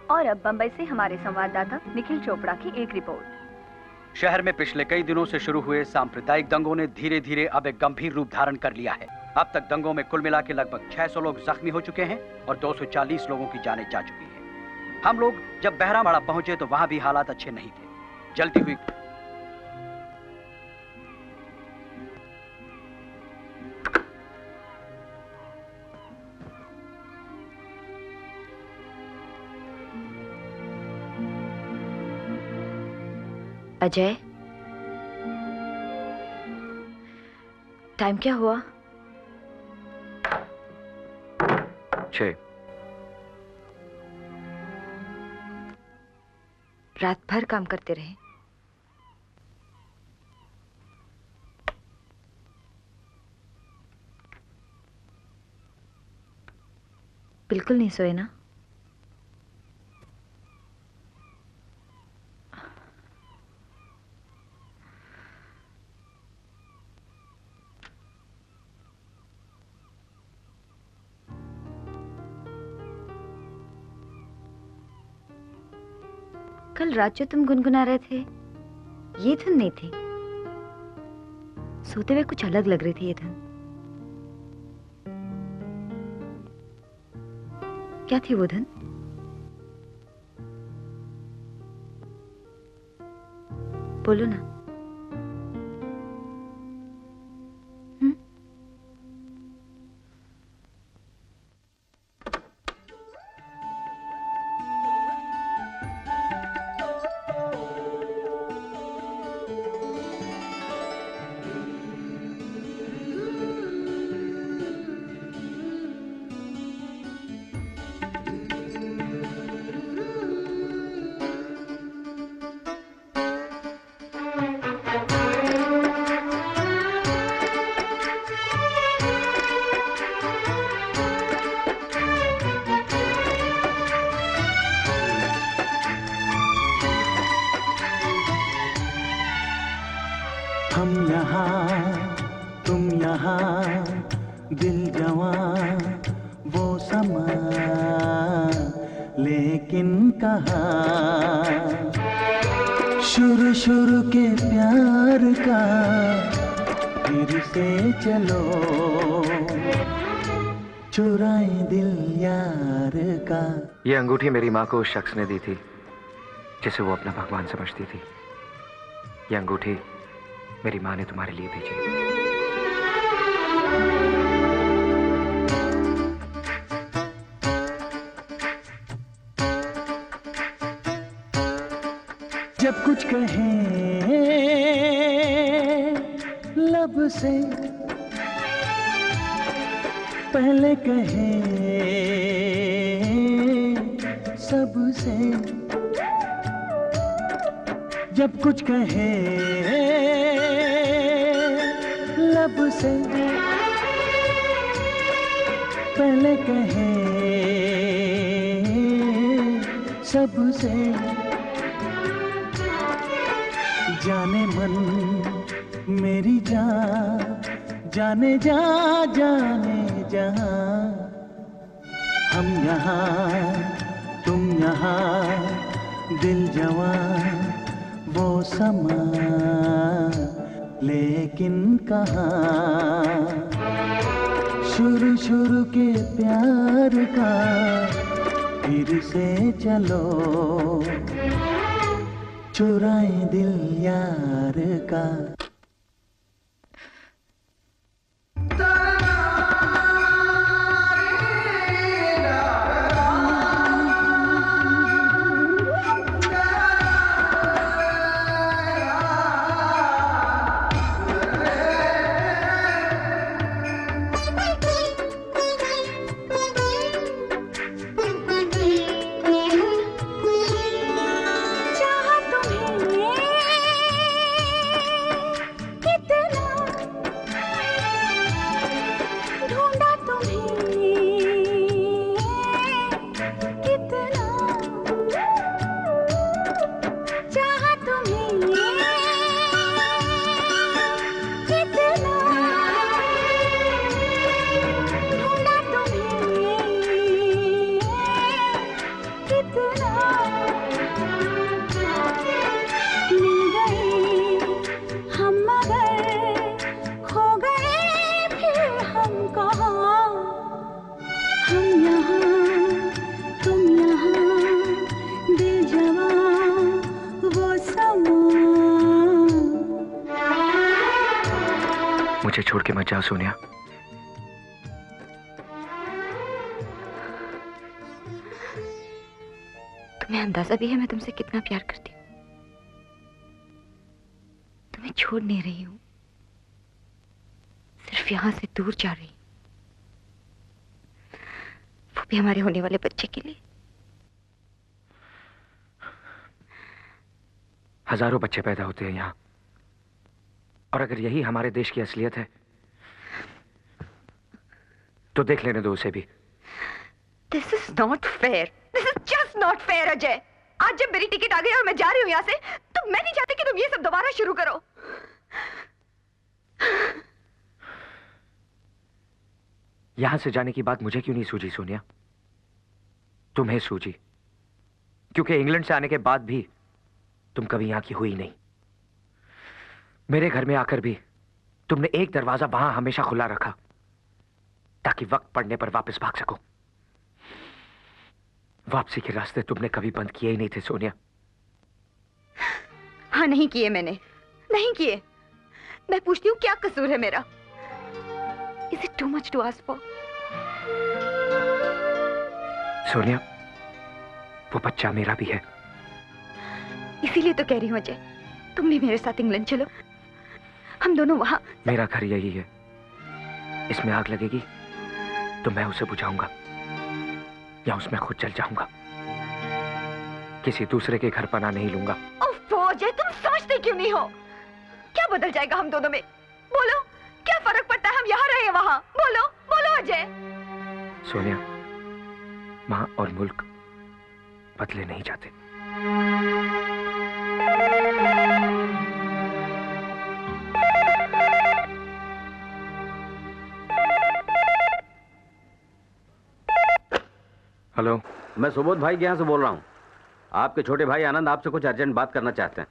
और अब बंबई से हमारे संवाददाता निखिल चोपड़ा की एक रिपोर्ट। शहर में पिछले कई दिनों से शुरू हुए सांप्रदायिक दंगों ने धीरे धीरे अब एक गंभीर रूप धारण कर लिया है। अब तक दंगों में कुल मिला के लगभग 600 लोग जख्मी हो चुके हैं और 240 लोगों की जानें जा चुकी हैं। हम लोग जब बहरामाड़ा पहुंचे तो वहां भी हालात अच्छे नहीं थे। जलती हुई अजय, टाइम क्या हुआ? 6। रात भर काम करते रहे। बिल्कुल नहीं सोए ना? कल रात जो तुम गुनगुना रहे थे ये धुन नहीं थी। सोते हुए कुछ अलग लग रही थी ये धुन। क्या थी वो धुन? बोलो ना। हम यहाँ तुम यहाँ, दिल जवां वो समा, लेकिन कहाँ शुरू शुरू के प्यार का, फिर से चलो चुराए दिल यार का। ये अंगूठी मेरी माँ को उस शख्स ने दी थी जिसे वो अपना भगवान समझती थी। ये अंगूठी मेरी माँ ने तुम्हारे लिए भेजी। जब कुछ कहें लब से, पहले कहें सबसे। जब कुछ कहें लब से, पहले कहे सबसे, जाने मन मेरी जान, जाने जा जाने जहां, हम यहाँ तुम यहाँ, दिल जवां वो समा, लेकिन कहाँ शुरू शुरू के प्यार का, फिर से चलो चुराए दिल यार का। मुझे छोड़ के मत जाओ सोनिया। तुम्हें अंदाजा भी है मैं तुमसे कितना प्यार करती हूँ। तुम्हें छोड़ नहीं रही हूँ, सिर्फ यहां से दूर जा रही हूँ, वो भी हमारे होने वाले बच्चे के लिए। हजारों बच्चे पैदा होते हैं यहाँ, और अगर यही हमारे देश की असलियत है तो देख लेने दो उसे भी। This is not fair. This is just not fair, Ajay. आज जब मेरी टिकट आ गई और मैं जा रही हूँ यहाँ से, तो मैं नहीं चाहती कि तुम ये सब दोबारा शुरू करो। यहां से जाने की बात मुझे क्यों नहीं सूझी सोनिया? तुम्हें सूझी क्योंकि इंग्लैंड से आने के बाद भी तुम कभी यहां की हुई नहीं। मेरे घर में आकर भी तुमने एक दरवाजा वहां हमेशा खुला रखा ताकि वक्त पड़ने पर वापस भाग सको। वापसी के रास्ते तुमने कभी बंद किए ही नहीं थे सोनिया। हाँ, नहीं किए मैंने, नहीं किए। मैं पूछती हूँ क्या कसूर है मेरा? Is it too much to ask for? Sonia, वो बच्चा मेरा भी है। इसीलिए तो कह रही हूँ अजय, तुम भी मेरे साथ इंग्लैंड चलो, हम दोनों वहां। मेरा घर यही है। इसमें आग लगेगी तो मैं उसे बुझाऊंगा या उसमें खुद जल जाऊंगा। किसी दूसरे के घर पनाह नहीं लूंगा। ओफो अजय, तुम सोचते क्यों नहीं हो? क्या बदल जाएगा हम दोनों में? बोलो, क्या फर्क पड़ता है हम यहाँ रहे वहां? बोलो बोलो अजय। सोनिया, माँ और मुल्क बदले नहीं जाते। हेलो, मैं सुबोध भाई के यहाँ से बोल रहा हूँ। आपके छोटे भाई आनंद आपसे कुछ अर्जेंट बात करना चाहते हैं।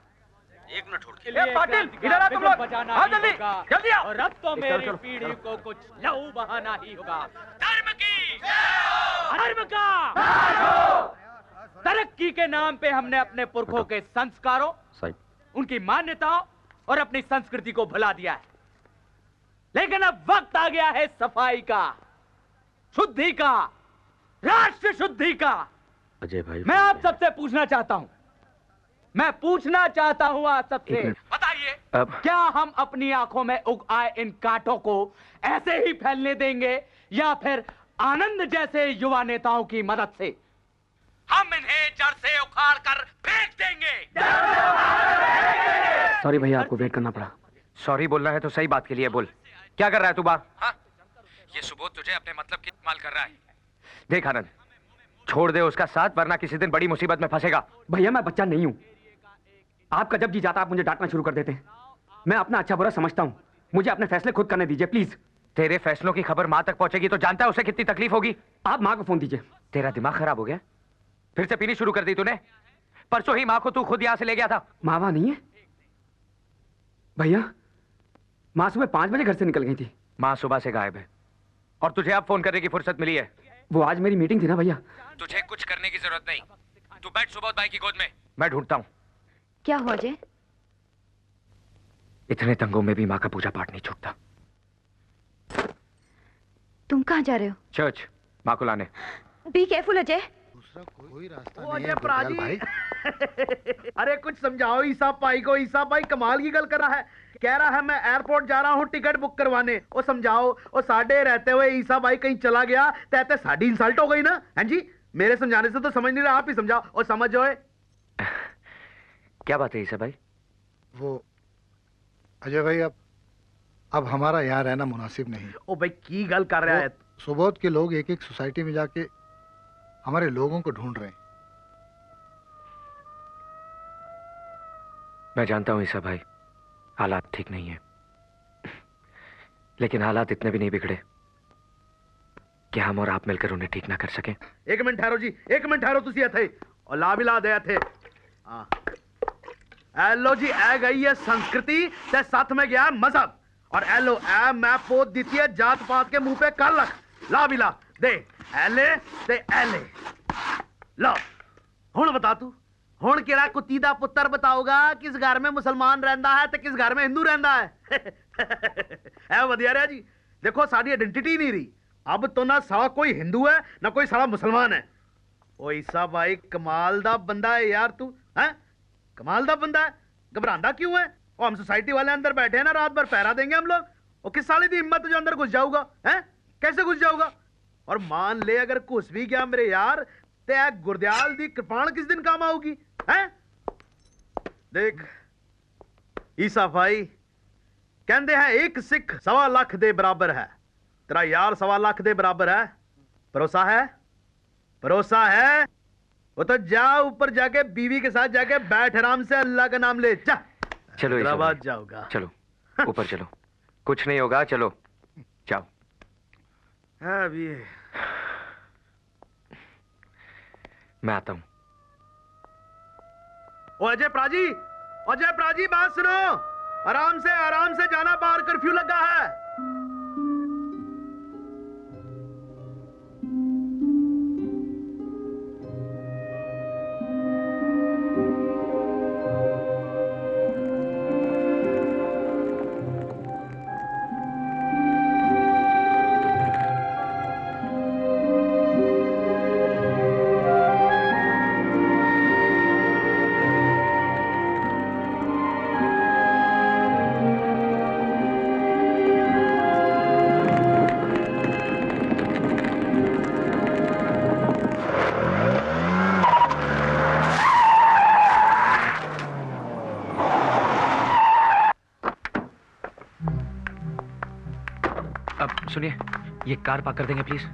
एक मिनट होल्ड कीजिए। पाटिल, इधर आ तुम लोग। आओ जल्दी, जल्दी आओ। और अब तो मेरी पीढ़ी को कुछ लहू बहाना ही होगा। धर्म की, धर्म का, तरक्की के नाम पे हमने अपने पुरखों के संस्कारों, उनकी मान्यताओं और अपनी संस्कृति को भुला दिया है। लेकिन अब वक्त आ गया है सफाई का, शुद्धि का, राष्ट्र शुद्धि का। अजय भाई, मैं आप सबसे पूछना चाहता हूं, आप सबसे, बताइए क्या हम अपनी आंखों में उग आए इन कांटों को ऐसे ही फैलने देंगे या फिर आनंद जैसे युवा नेताओं की मदद से हम इन्हें जड़ से उखाड़ कर फेंक देंगे? सॉरी भैया, आपको वेट करना पड़ा। सॉरी बोलना है तो सही बात के लिए बोल। क्या कर रहा है तू बाहर? हाँ? ये सुबोध तुझे अपने मतलब की इस्तेमाल कर रहा है। देख आनंद, छोड़ दे उसका साथ, वरना किसी दिन बड़ी मुसीबत में फंसेगा। भैया मैं बच्चा नहीं हूं। आपका जब जी जाता आप मुझे डांटना शुरू कर देते हैं। मैं अपना अच्छा बुरा समझता हूं। मुझे अपने फैसले खुद करने दीजिए प्लीज। तेरे फैसलों की खबर माँ तक पहुंचेगी तो जानता है उसे कितनी तकलीफ होगी। आप माँ को फोन दीजिए। तेरा दिमाग खराब हो गया? फिर से पीनी शुरू कर दी तूने? परसों ही माँ को तू खुद यहाँ से ले गया था। माँ वहां नहीं है भैया। माँ सुबह 5 बजे घर से निकल गई थी। माँ सुबह से गायब है और तुझे अब फोन करने की फुर्सत मिली है। वो आज मेरी मीटिंग थी ना भैया। तुझे कुछ करने की जरूरत नहीं। तू बैठ सुबोध भाई की गोद में, मैं ढूंढता हूँ। क्या हुआ अजय? इतने तंगों में भी माँ का पूजा पाठ नहीं छूटता। तुम कहाँ जा रहे हो? चर्च, माँ को लाने। Be careful Ajay. दूसरा कोई रास्ता नहीं है गुरदयाल भाई। अरे कुछ समझाओ ईसा भाई को। ईसा भाई कमाल की गल कर रहा है। कह रहा है मैं एयरपोर्ट जा रहा हूँ टिकट बुक करवाने। वो समझाओ, वो साढ़े रहते हुए ईसा भाई कहीं चला गया तो साड़ी इंसल्ट हो गई ना। हैं जी, मेरे समझाने से तो समझ नहीं रहा, आप ही समझाओ। और समझो क्या बात है ईसा भाई? वो अजय भाई अब हमारा यहाँ रहना मुनासिब नहीं। ओ भाई की गल कर रहा है? सुबोध के लोग एक एक सोसाइटी में जाके हमारे लोगों को ढूंढ रहे हैं। मैं जानता हूं ईसा भाई, हालात ठीक नहीं है, लेकिन हालात इतने भी नहीं बिगड़े कि हम और आप मिलकर उन्हें ठीक ना कर सकें। एक मिनट ठहरो जी, एक मिनट ठहरो। तुसी थे और ला भी ला दे थे। हाँ एलो जी, ए गई है संस्कृति ते साथ में गया मजहब। और एलो ए मैं पोत दी है जात पात के मुंह पे कर लख। ला भी ला दे एले ते एले। लो हुण बता तू, हुण केड़ा कुत्ती दा पुत्तर बताओगा किस घर में मुसलमान रहंदा है ते किस घर में हिंदू रहंदा है? ऐ वधिया रहा जी। देखो साडी आइडेंटिटी नहीं रही। अब तो ना साला कोई हिंदू है ना कोई साला मुसलमान है। ओ ईसा भाई कमाल दा बंदा है यार तू। हैं कमाल दा बंदा है। घबरांदा क्यों है? ओ हम सोसाइटी वाले अंदर बैठे हैं ना, रात भर पहरा देंगे हम लोग। ओ किस साले दी हिम्मत जो अंदर घुस जाऊगा? हैं कैसे घुस जाऊगा? और मान ले अगर घुस भी गया मेरे यार ते गुरदयाल दी कृपाण किस दिन काम आऊगी? हैं देख ईसा भाई कहते हैं एक सिख 1.25 लाख दे बराबर है। तेरा यार 1.25 लाख दे बराबर है। भरोसा है? भरोसा है? वो तो जा ऊपर जाके बीवी के साथ जाके बैठ आराम से, अल्लाह का नाम ले। जा चलो हैदराबाद जाओगा। चलो ऊपर चलो, कुछ नहीं होगा, चलो जाओ। अभी मैं आता हूं। ओ अजय प्राजी, अजय प्राजी बात सुनो। आराम से जाना, बाहर कर्फ्यू लगा है। सुनिए, ये कार पार्क कर देंगे प्लीज?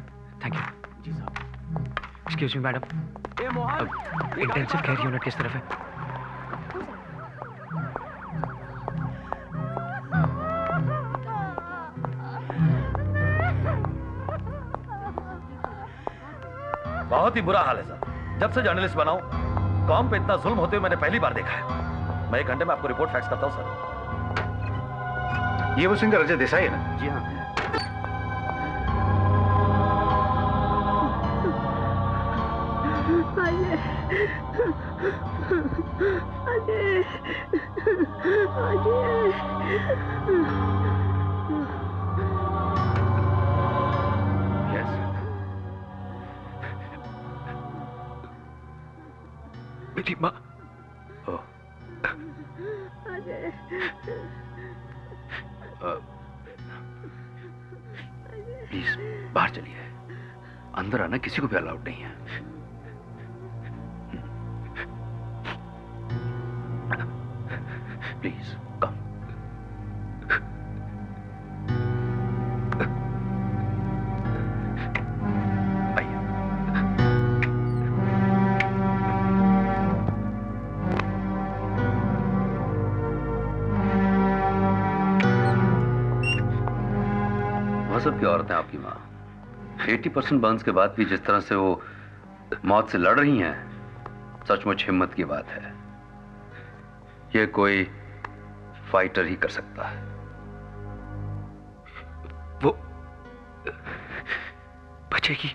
Thank you. जी साहब। Excuse me madam, intensive care unit किस तरफ है? बहुत ही बुरा हाल है सर। जब से जर्नलिस्ट बना हूं कौम पे इतना जुल्म होते हुए मैंने पहली बार देखा है। मैं 1 घंटे में आपको रिपोर्ट फैक्स करता हूं सर। ये वो सिंगर अजय देसाई है ना? जी हाँ। मेरी माँ। प्लीज बाहर चलिए, अंदर आना किसी को भी अलाउड नहीं है। Please come. मजहब की औरत है आपकी माँ। 80% बर्न्स के बाद भी जिस तरह से वो मौत से लड़ रही हैं, सचमुच हिम्मत की बात है। ये कोई फाइटर ही कर सकता है। वो बचेगी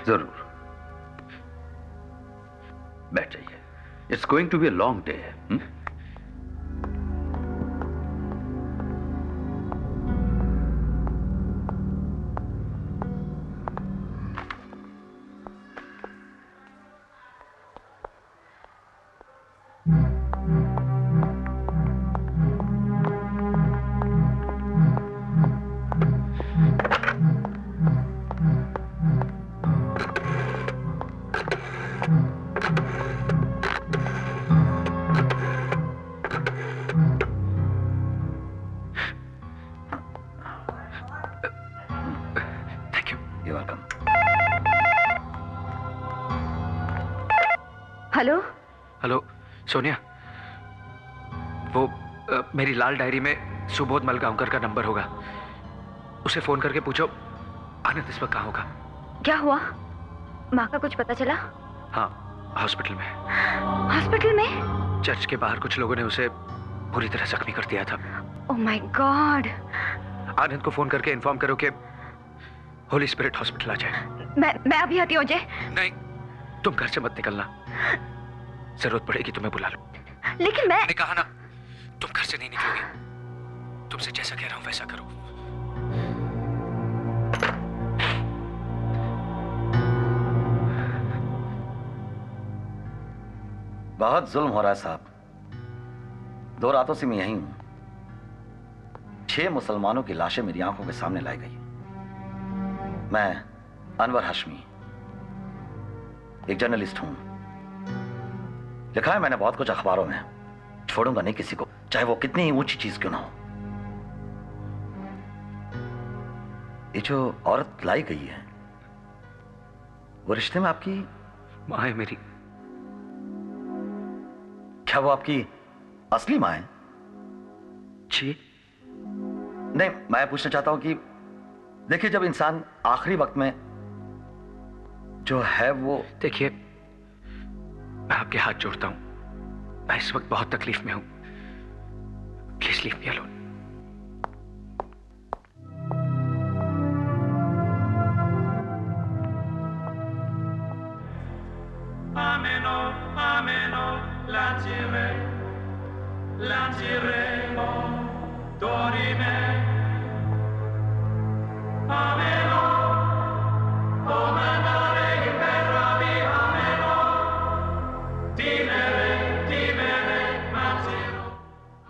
जरूर। बैठ जाइए। It's going to be a long day. Hello hello Sonia, वो मेरी लाल डायरी में सुबोध मलगांवकर का नंबर होगा, उसे फोन करके पूछो आनंद इस वक्त कहाँ होगा। क्या हुआ? माँ का कुछ पता चला? हाँ, हॉस्पिटल में। हॉस्पिटल में? चर्च के बाहर कुछ लोगों ने उसे पूरी तरह जख्मी कर दिया था। Oh my God. आनंद को फोन करके इन्फॉर्म करो कि होली स्पिरिट हॉस्पिटल आ जाए। मैं अभी आती हूँ अजय। नहीं, तुम घर से मत निकलना, जरूरत पड़ेगी तुम्हें बुला लो। लेकिन मैंने कहा ना, तुम घर से नहीं निकलोगी। तुमसे जैसा कह रहा हूं वैसा करो। बहुत जुल्म हो रहा है साहब। 2 रातों से मैं यहीं हूं। 6 मुसलमानों की लाशें मेरी आंखों के सामने लाई गई। मैं अनवर हाशमी, एक जर्नलिस्ट हूं। लिखा है मैंने बहुत कुछ अखबारों में, छोड़ूंगा नहीं किसी को, चाहे वो कितनी ही ऊंची चीज क्यों ना हो। ये जो औरत लाई गई है, वो रिश्ते में आपकी माँ है मेरी। क्या वो आपकी असली माँ है? जी नहीं, मैं पूछना चाहता हूं कि देखिए, जब इंसान आखिरी वक्त में जो है वो। देखिए, मैं आपके हाथ जोड़ता हूं, मैं इस वक्त बहुत तकलीफ में हूं। Please leave me alone.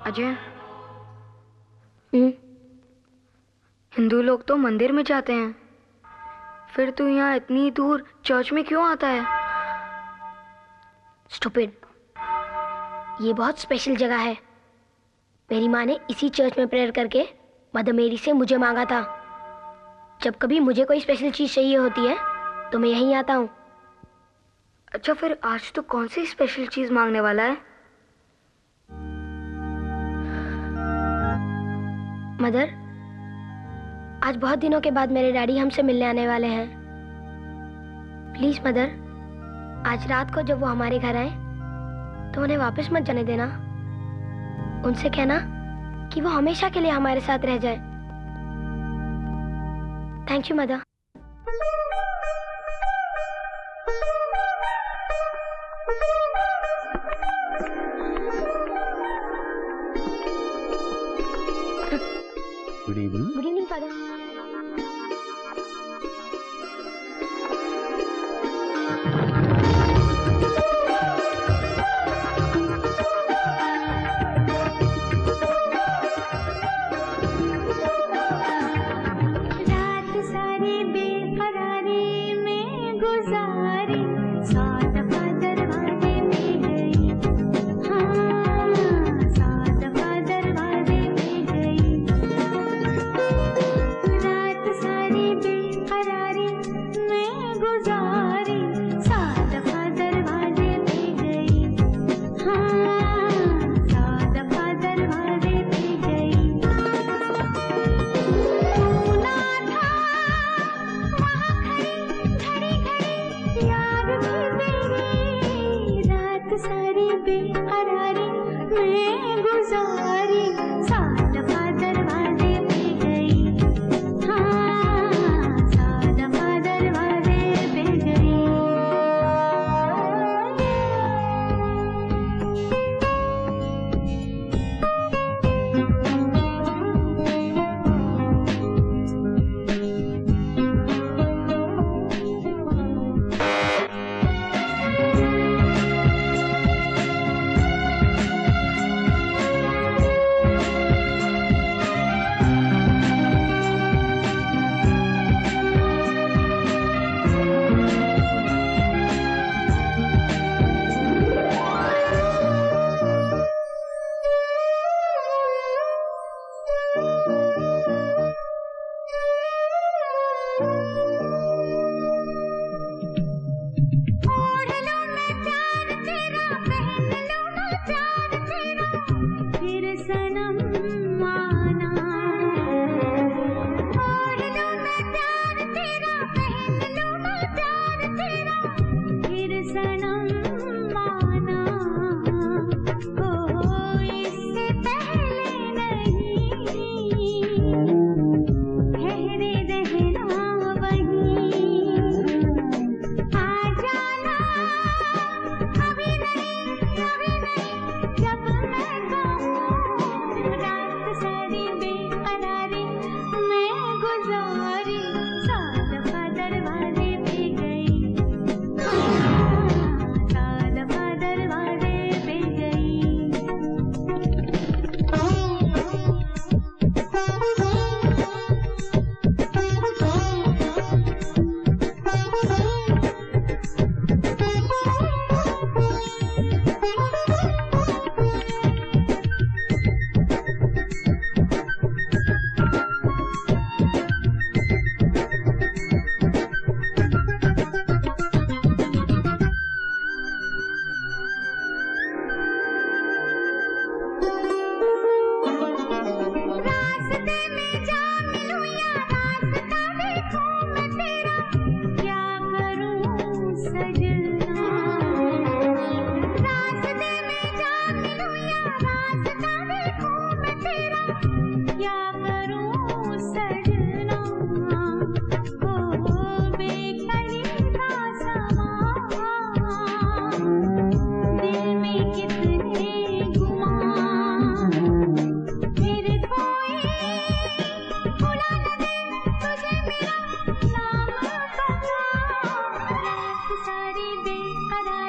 Ajay, Hindu लोग तो मंदिर में जाते हैं, फिर तू यहाँ इतनी दूर चर्च में क्यों आता है? स्टूपिड, ये बहुत स्पेशल जगह है। मेरी माँ ने इसी चर्च में प्रेयर करके मदर मेरी से मुझे मांगा था। जब कभी मुझे कोई स्पेशल चीज चाहिए होती है तो मैं यहीं आता हूँ। अच्छा, फिर आज तो कौन सी स्पेशल चीज मांगने वाला है? मदर, आज बहुत दिनों के बाद मेरे डैडी हमसे मिलने आने वाले हैं। प्लीज मदर, आज रात को जब वो हमारे घर आए तो उन्हें वापस मत जाने देना। उनसे कहना कि वो हमेशा के लिए हमारे साथ रह जाए। Thank you mother. Good evening. Good evening father. रात सारी बेकरारी में गुजारी, 100 दफा दरवाजे में गई। हाँ, 100 दफा दरवाजे में गई।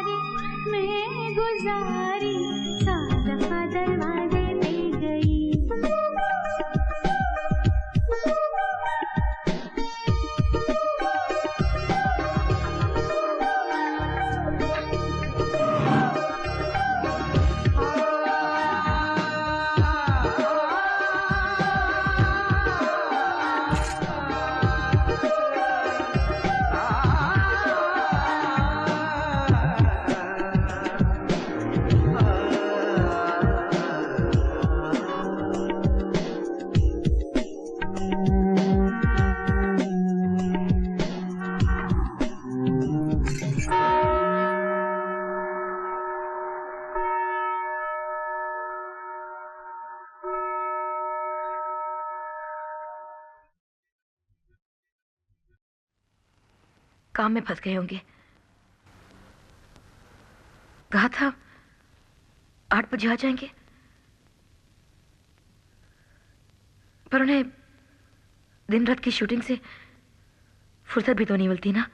फरारी में गुजारी, 100 दफा दरवाजे पे गई। काम में फंस गए होंगे। कहा था 8 बजे आ जाएंगे, पर उन्हें दिन रात की शूटिंग से फुर्सत भी तो नहीं मिलती ना।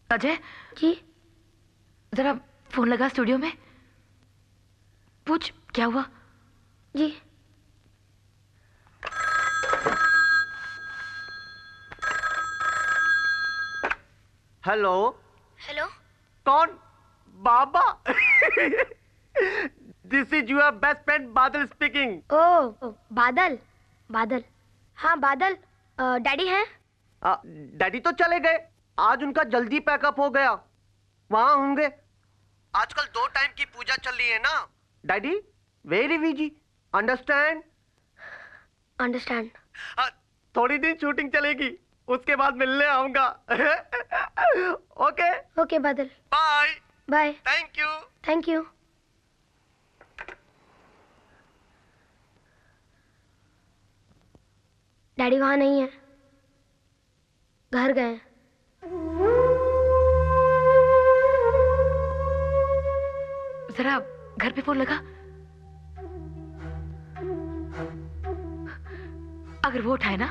अजय जी, जरा फोन लगा स्टूडियो में, पूछ क्या हुआ। जी। हेलो। हेलो। कौन? बाबा। This is your best friend Badal speaking. ओ बादल। बादल, हाँ बादल। डैडी हैं? डैडी तो चले गए, आज उनका जल्दी पैकअप हो गया, वहां होंगे। आजकल 2 टाइम की पूजा चल रही है ना। Daddy very busy, understand? Understand. थोड़ी दिन शूटिंग चलेगी, उसके बाद मिलने आऊंगा। Okay okay Badal, bye bye. Thank you. Thank you. Daddy वहां नहीं है, घर गए। जरा घर पे फोन लगा, अगर वो उठाए ना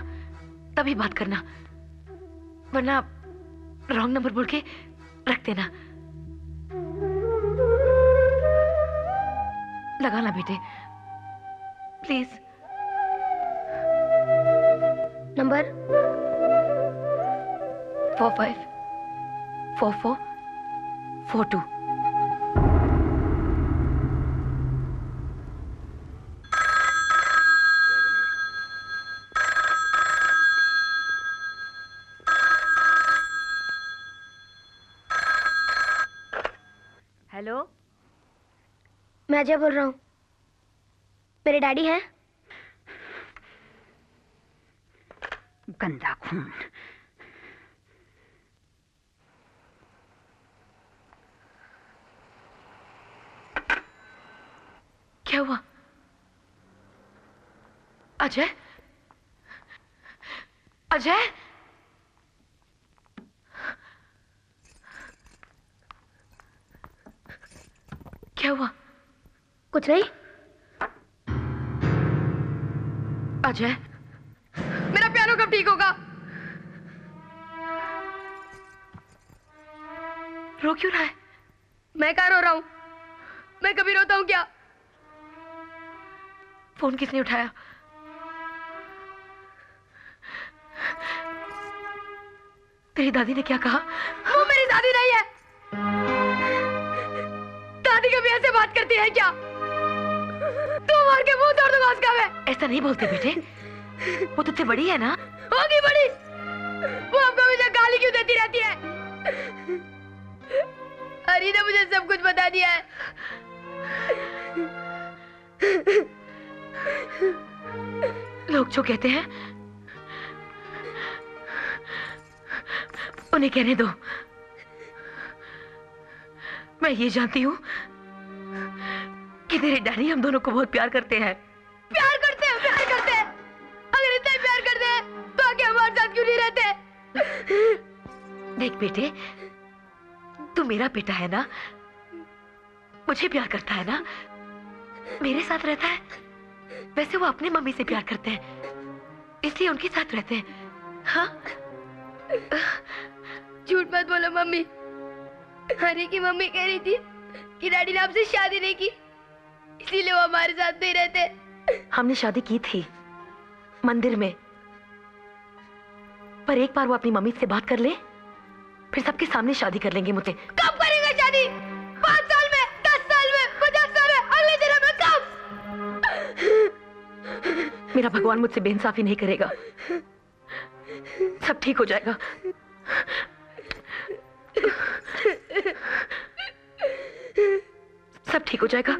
तभी बात करना, वरना रॉन्ग नंबर बोल के रख देना। लगाना बेटे प्लीज। नंबर 454442। हेलो, मैं अजय बोल रहा हूँ। मेरे डैडी हैं? गंदा खून। क्या हुआ? अजय? अजय? क्या हुआ? कुछ नहीं। अजय, मेरा पियानो कब ठीक होगा? रो क्यों रहा है? मैं कहाँ रो रहा हूँ? मैं कभी रोता हूँ क्या? फोन किसने उठाया? तेरी दादी ने क्या कहा? वो मेरी दादी नहीं है। दादी कभी ऐसे बात करती है क्या? तू मार के मुंह तोड़ दूंगा उसका मैं। ऐसा नहीं बोलते बेटे, वो तुझसे बड़ी है ना। होगी बड़ी, वो आपको मुझे गाली क्यों देती रहती है? हरी ने मुझे सब कुछ बता दिया है। लोग जो कहते हैं उन्हें कहने दो। मैं ये जानती हूँ कि तेरे डैडी हम दोनों को बहुत प्यार करते हैं। प्यार करते हैं, प्यार करते हैं। अगर इतना ही प्यार करते हैं तो आगे हमारे साथ क्यों नहीं रहते? देख बेटे, तू मेरा बेटा है ना, मुझे प्यार करता है ना, मेरे साथ रहता है। वैसे वो अपनी मम्मी से प्यार करते हैं, इसलिए उनके साथ रहते हैं। हाँ? झूठ मत बोलो मम्मी। हनी की मम्मी कह रही थी कि डैडी ने आपसे शादी नहीं की, इसीलिए वो हमारे साथ नहीं रहते। हमने शादी की थी मंदिर में, पर एक बार वो अपनी मम्मी से बात कर ले, फिर सबके सामने शादी कर लेंगे मुझसे। कब करेगा शादी? 5 साल में, 10 साल में, 50 साल में, अगले जन्म में कब? मेरा भगवान मुझसे बेइंसाफी नहीं करेगा, सब ठीक हो जाएगा। सब ठीक हो जाएगा।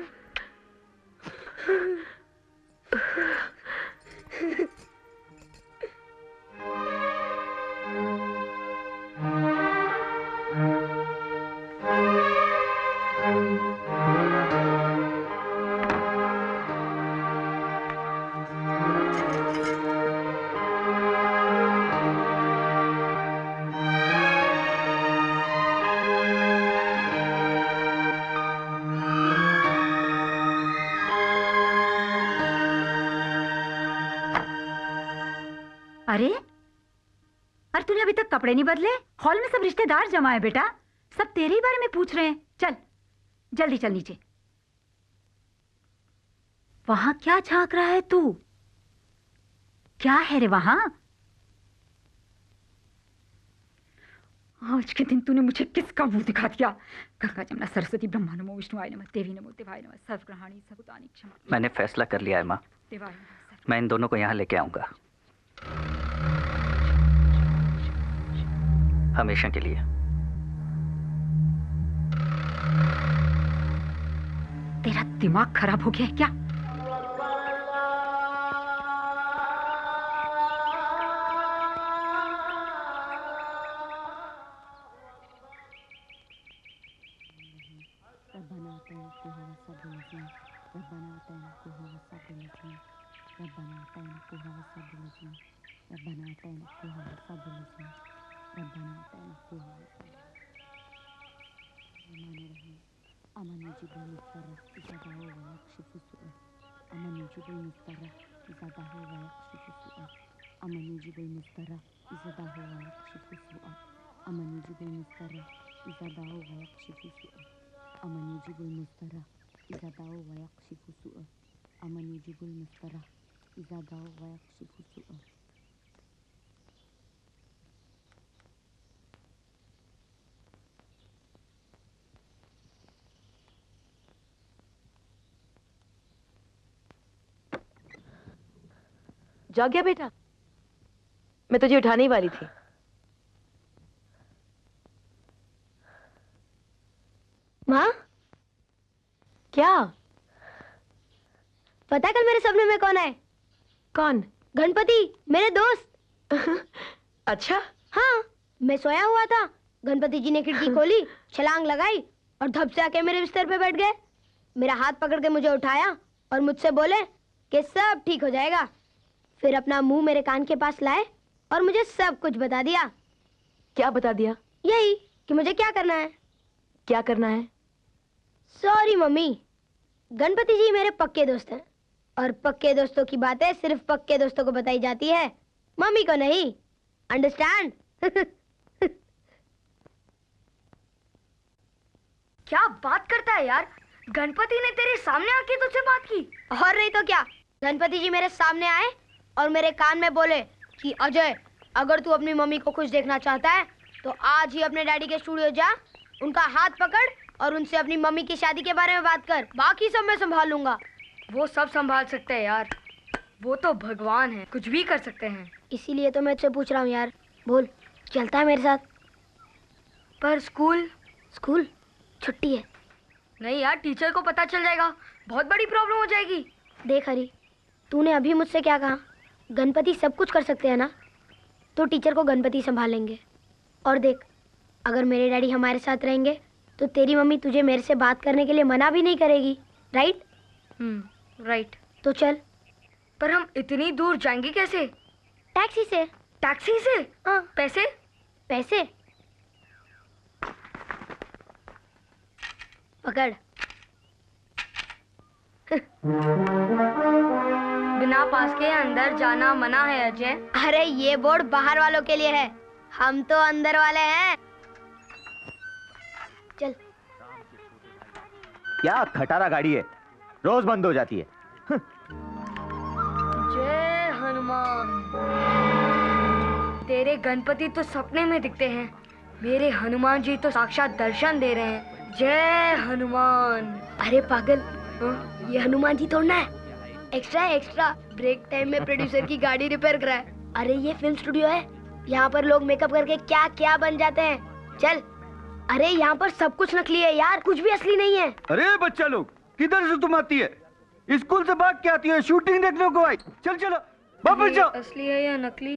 अरे अरे तूने अभी तक कपड़े नहीं बदले? हॉल में सब रिश्तेदार जमा है बेटा, सब तेरे ही बारे में पूछ रहे हैं। चल जल्दी चल नीचे। वहां क्या झांक रहा है तू? क्या है रे वहां? आज के दिन तूने मुझे किसका मुंह दिखा दिया? गंगा जमुना सरस्वती ब्रह्मा नमो विष्णुवाय नमः देवी नमो देवाय नमः सर्वग्रहाणी सर्वभूतानि क्षमा। मैंने फैसला कर लिया है माँ, देवाय मैं इन दोनों को यहाँ लेके आऊंगा हमेशा के लिए। तेरा दिमाग खराब हो गया है क्या? जाग गया बेटा? मैं तुझे उठाने ही वाली थी। माँ, क्या? पता है कल मेरे सपने में कौन आए? कौन? गणपति, मेरे दोस्त। अच्छा? हाँ, मैं सोया हुआ था, गणपति जी ने खिड़की खोली, छलांग लगाई और धप से आके मेरे बिस्तर पे बैठ गए। मेरा हाथ पकड़ के मुझे उठाया और मुझसे बोले कि सब ठीक हो जाएगा। फिर अपना मुंह मेरे कान के पास लाए और मुझे सब कुछ बता दिया। क्या बता दिया? यही कि मुझे क्या करना है। क्या करना है? सॉरी मम्मी, गणपति जी मेरे पक्के दोस्त हैं और पक्के दोस्तों की बातें सिर्फ पक्के दोस्तों को बताई जाती है, मम्मी को नहीं। अंडरस्टैंड? क्या बात करता है यार, गणपति ने तेरे सामने आके तुझसे बात की? और नहीं तो क्या, गणपति जी मेरे सामने आए और मेरे कान में बोले कि अजय, अगर तू अपनी मम्मी को खुश देखना चाहता है तो आज ही अपने डैडी के स्टूडियो जा, उनका हाथ पकड़ और उनसे अपनी मम्मी की शादी के बारे में बात कर, बाकी सब मैं संभाल लूंगा। वो सब संभाल सकते हैं यार, वो तो भगवान है, कुछ भी कर सकते हैं। इसीलिए तो मैं तुझसे पूछ रहा हूँ यार, बोल चलता है मेरे साथ? पर स्कूल? स्कूल छुट्टी है। नहीं यार, टीचर को पता चल जाएगा, बहुत बड़ी प्रॉब्लम हो जाएगी। देख हरी, तूने अभी मुझसे क्या कहा? गणपति सब कुछ कर सकते हैं ना, तो टीचर को गणपति संभालेंगे। और देख, अगर मेरे डैडी हमारे साथ रहेंगे तो तेरी मम्मी तुझे मेरे से बात करने के लिए मना भी नहीं करेगी, राइट? राइट। तो चल। पर हम इतनी दूर जाएंगे कैसे? टैक्सी से। टैक्सी से? हाँ। पैसे? पैसे पकड़। बिना पास के अंदर जाना मना है अजय। अरे ये बोर्ड बाहर वालों के लिए है, हम तो अंदर वाले हैं। चल। क्या खटारा गाड़ी है, रोज बंद हो जाती है। जय हनुमान। तेरे गणपति तो सपने में दिखते हैं, मेरे हनुमान जी तो साक्षात दर्शन दे रहे हैं। जय हनुमान। अरे पागल, ये हनुमान जी थोड़ा है, एक्स्ट्रा एक्स्ट्रा। ब्रेक टाइम में प्रोड्यूसर की गाड़ी रिपेयर कराए। अरे ये फिल्म स्टूडियो है, यहाँ पर लोग मेकअप करके क्या क्या बन जाते हैं। चल। अरे यहाँ पर सब कुछ नकली है यार, कुछ भी असली नहीं है। अरे बच्चा लोग, किधर से तुम आती है? स्कूल से भाग के आती है, शूटिंग देखने को आई। चल चलो वापस जाओ। असली है या नकली?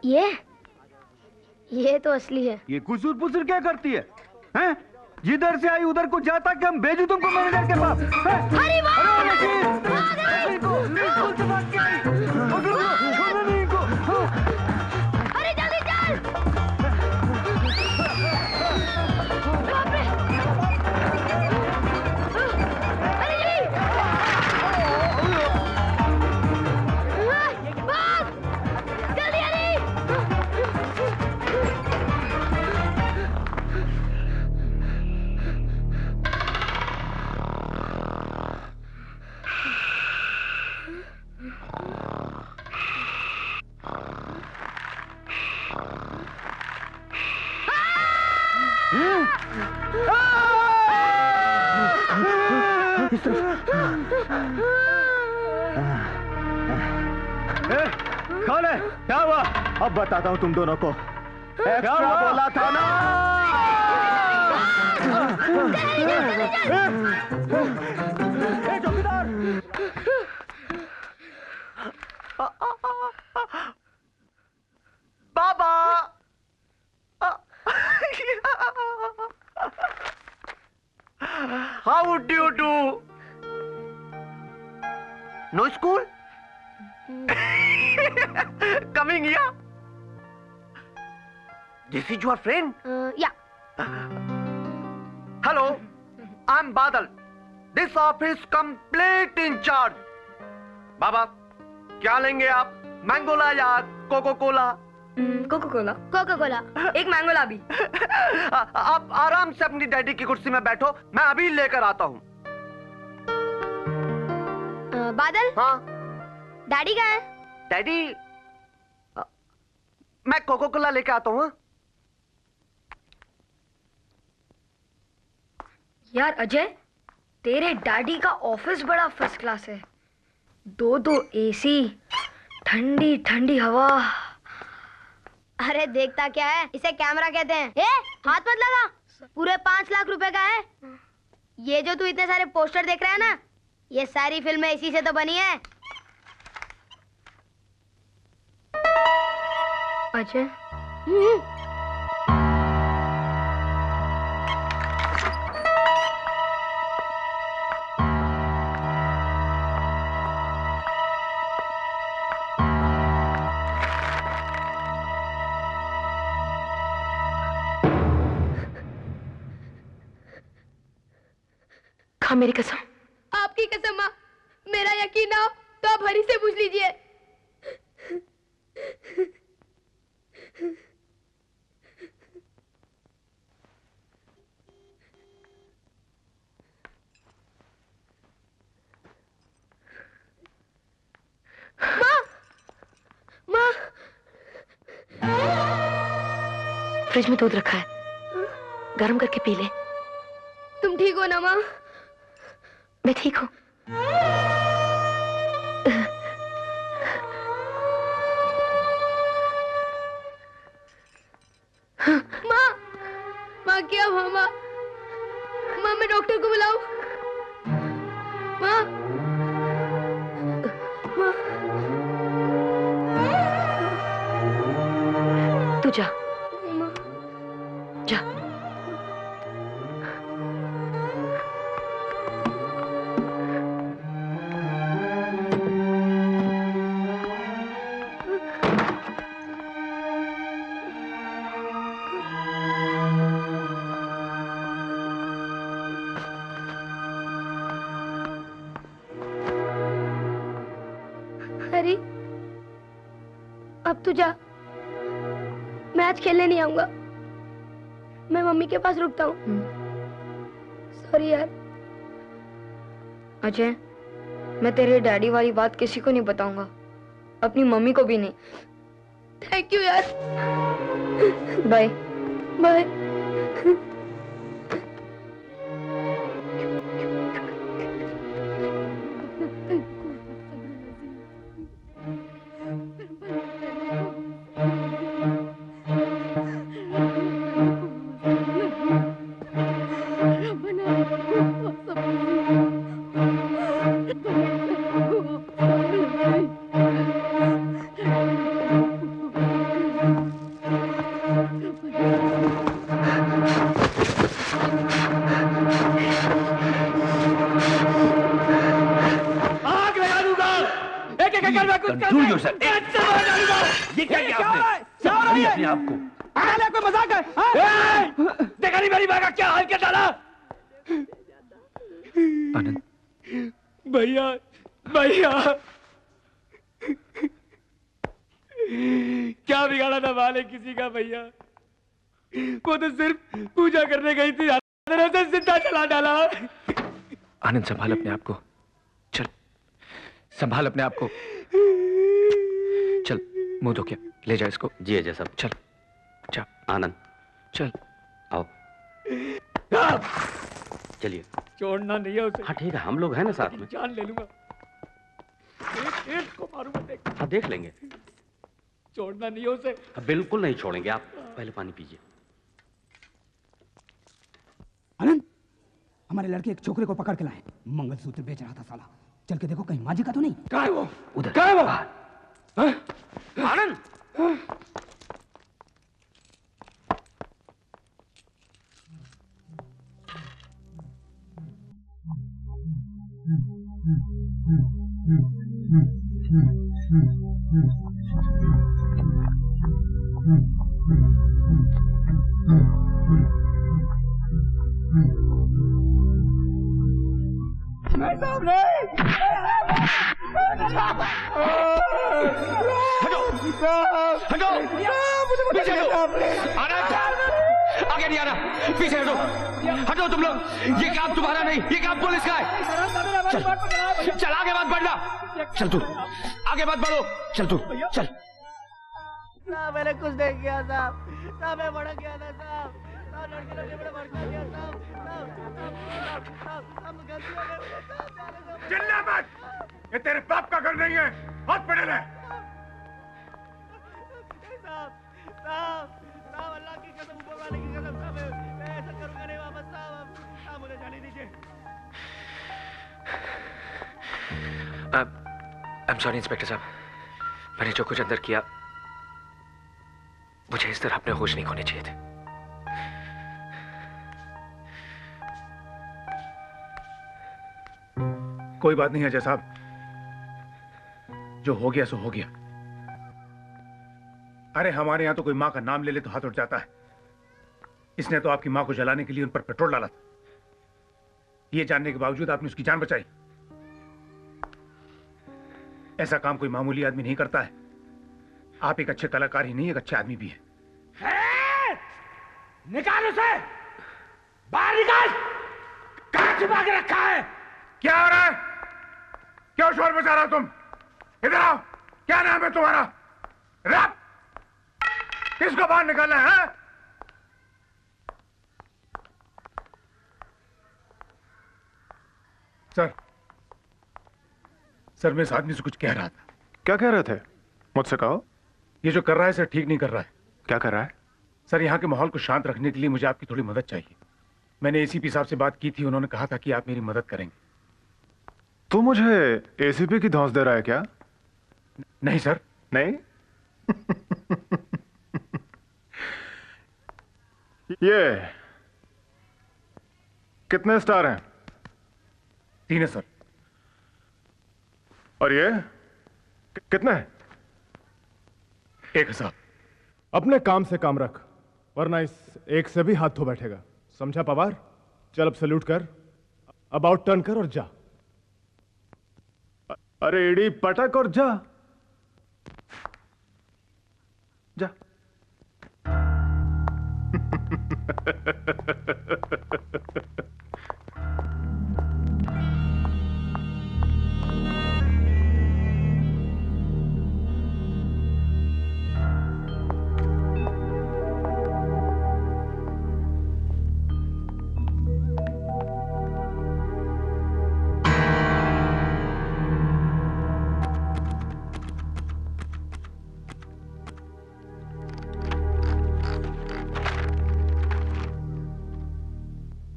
ये तो असली है। ये कुसूर पुसूर क्या करती है, हैं? जिधर से आई उधर को जाता कि हम भेजू तुमको मैनेजर के पास। अरे जल्दी चल। कौन है? क्या हुआ? अब बताता हूँ तुम दोनों को। एक्स्ट्रा बोला था ना। चौकीदार। बाबा। How do you do? No school? Coming here? This is your friend? Yeah. Hello, I'm Badal. This office complete in charge. बाबा, क्या लेंगे आप? मैंगोला या Coca Cola? Coca Cola. Coca Cola. एक मैंगोला भी। आप आराम से अपनी डैडी की कुर्सी में बैठो, मैं अभी लेकर आता हूँ। बादल। हाँ। डैडी कहाँ है? डैडी, मैं कोको कोला लेके आता हूँ। यार अजय, तेरे डैडी का ऑफिस बड़ा फर्स्ट क्लास है। 2 एसी, ठंडी ठंडी हवा। अरे देखता क्या है, इसे कैमरा कहते हैं। हाथ मत लगा, पूरे 5 लाख रुपए का है। ये जो तू इतने सारे पोस्टर देख रहा है ना, ये सारी फिल्में इसी से तो बनी है। अजय। खा मेरी कसम। आपकी कसम माँ, मेरा यकीन ना हो तो आप हरी से पूछ लीजिए। माँ, माँ। फ्रिज में दूध रखा है, गर्म करके पी ले। तुम ठीक हो ना माँ? मैं ठीक हूँ। माँ, माँ क्या हुआ माँ? माँ मैं डॉक्टर को बुलाऊं? माँ, माँ। तू जा, जा। हरी, अब तू जा, मैं आज खेलने नहीं आऊंगा। मैं मम्मी के पास रुकता हूँ। सॉरी यार। अजय, मैं तेरे डैडी वाली बात किसी को नहीं बताऊंगा, अपनी मम्मी को भी नहीं। थैंक यू यार। Bye bye. Control yourself. ये क्या किया आपने? संभालिए अपने आप को। कोई मजाक है? देखा नहीं मेरी माँ का क्या हाल क्या डाला? आनंद। भैया भैया क्या बिगाड़ा था वाले किसी का भैया? वो तो सिर्फ पूजा करने गई थी, से जिंदा चला डाला। आनंद संभाल अपने आप को। चल संभाल अपने आप को। चल मुंह धो के ले जा इसको। जी अजय साहब। चल जा आनंद चल आओ चलिए। छोड़ना नहीं है उसे। हाँ ठीक है, हम लोग हैं ना साथ में। जान ले लूंगा। एक को मारूंगा देख। हाँ देख लेंगे। छोड़ना नहीं है उसे। बिल्कुल नहीं छोड़ेंगे। आप पहले पानी पीजिए। आनंद, हमारे लड़के एक छोकरे को पकड़ के लाए। मंगलसूत्र बेच रहा था साला। चल के देखो कहीं माजी का तो नहीं। कहाँ है वो? उधर। कहाँ है वो? आनंद मैं सामने। हटो पीछे हटो। आनंद आगे नहीं आना, पीछे हटो। हटो तुम लोग। ये काम तुम्हारा नहीं, ये काम पुलिस का है। चल चल आगे मत बढ़ना। चल तू आगे मत बढ़ो। चल तू चल। ना मैंने कुछ नहीं किया साहब। ना मैं भड़क गया था साहब। ना लड़के लोग ने मुझे भड़का दिया साहब। चिल्ला मत। ये तेरे बाप का घर नहीं है। हाथ पड़े ले। साहब साहब साहब, अल्लाह की कसम, ऊपर वाले की कसम साहब, मैं ऐसा करूंगा नहीं वापस साहब। साहब मुझे जाने दीजिए। आई एम सॉरी इंस्पेक्टर साहब, मैंने जो कुछ अंदर किया, मुझे इस तरह अपने होश नहीं खोने चाहिए थे। कोई बात नहीं अजय साहब, जो हो गया सो हो गया। अरे हमारे यहां तो कोई मां का नाम ले ले तो हाथ उठ जाता है। इसने तो आपकी मां को जलाने के लिए उन पर पेट्रोल डाला था। ये जानने के बावजूद आपने उसकी जान बचाई। ऐसा काम कोई मामूली आदमी नहीं करता है। आप एक अच्छे कलाकार ही नहीं, एक अच्छे आदमी भी है। निकाल उसे, बाहर निकाल। कहां छुपा के रखा है? क्या हो रहा है? क्यों शोर मचा रहा हो तुम? इधर आओ। क्या नाम है तुम्हारा? रब, किसको बाहर निकालना है? सर मैं इस आदमी से कुछ कह रहा था। क्या कह रहे थे? मुझसे कहो। ये जो कर रहा है सर ठीक नहीं कर रहा है। क्या कर रहा है? सर यहाँ के माहौल को शांत रखने के लिए मुझे आपकी थोड़ी मदद चाहिए। मैंने एसीपी साहब से बात की थी, उन्होंने कहा था कि आप मेरी मदद करेंगे। तू मुझे एसीपी की धौंस दे रहा है क्या? नहीं सर। नहीं? ये कितने स्टार हैं? 3 है सर। और ये कितने हैं? 1 है साहब। अपने काम से काम रख, वरना इस एक से भी हाथ धो बैठेगा। समझा पवार? चल अब सल्यूट कर, अबाउट टर्न कर और जा। अरे एड़ी पटक और जा। जा।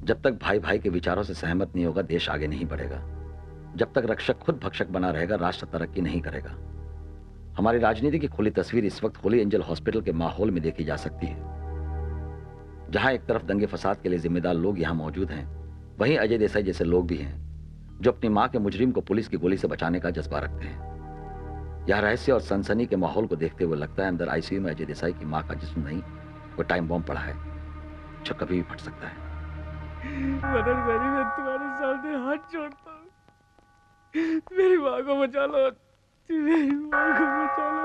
जब तक भाई भाई के विचारों से सहमत नहीं होगा, देश आगे नहीं बढ़ेगा। जब तक रक्षक खुद भक्षक बना रहेगा, राष्ट्र तरक्की नहीं करेगा। हमारी राजनीति की खुली तस्वीर इस वक्त होली एंजल हॉस्पिटल के माहौल में देखी जा सकती है, जहां एक तरफ दंगे फसाद के लिए जिम्मेदार लोग यहां मौजूद हैं, वहीं अजय देसाई जैसे लोग भी हैं जो अपनी मां के मुजरिम को पुलिस की गोली से बचाने का जज्बा रखते हैं। यह रहस्य और सनसनी के माहौल को देखते हुए लगता है अंदर आईसीयू में अजय देसाई की मां का जिस्म नहीं, वो टाइम बॉम्ब पड़ा है जो कभी भी फट सकता है। मदन मेरी, मैं तुम्हारे सामने हाथ जोड़ता हूँ, मेरी माँ को बचा लो, मेरी माँ को बचा लो।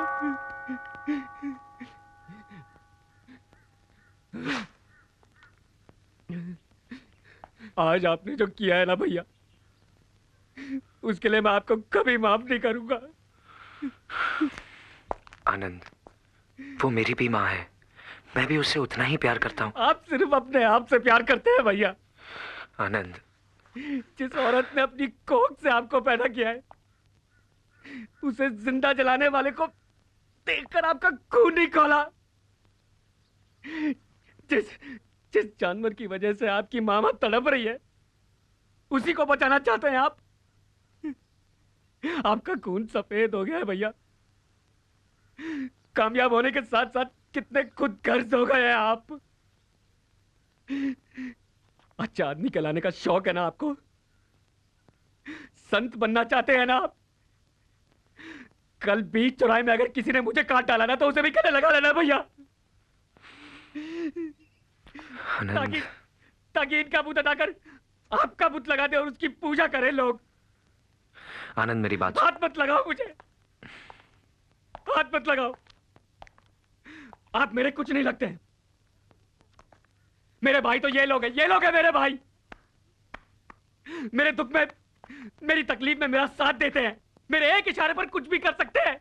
आज आपने जो किया है ना भैया, उसके लिए मैं आपको कभी माफ नहीं करूंगा। आनंद, वो मेरी भी माँ है, मैं भी उससे उतना ही प्यार करता हूँ। आप सिर्फ अपने आप से प्यार करते हैं भैया। आनंद, जिस औरत ने अपनी कोख से आपको पैदा किया है, उसे जिंदा जलाने वाले को देखकर आपका खून नहीं खौला। जिस जानवर की वजह से आपकी मामा तड़प रही है, उसी को बचाना चाहते हैं आप। आपका खून सफेद हो गया है भैया। कामयाब होने के साथ साथ कितने खुद गर्ज हो गए हैं आप। अच्छा आदमी कहलाने का शौक है ना आपको? संत बनना चाहते हैं ना आप? कल बीच चौराहे में अगर किसी ने मुझे काट डाला ना, तो उसे भी गले लगा लेना भैया, ताकि इनका बुत हटाकर आपका बुत लगा दे और उसकी पूजा करें लोग। आनंद, मेरी बात हाथ मत लगाओ मुझे, हाथ मत लगाओ। आप मेरे कुछ नहीं लगते हैं। मेरे भाई तो ये लोग हैं मेरे भाई। मेरे दुख में, मेरी तकलीफ में मेरा साथ देते हैं, मेरे एक इशारे पर कुछ भी कर सकते हैं।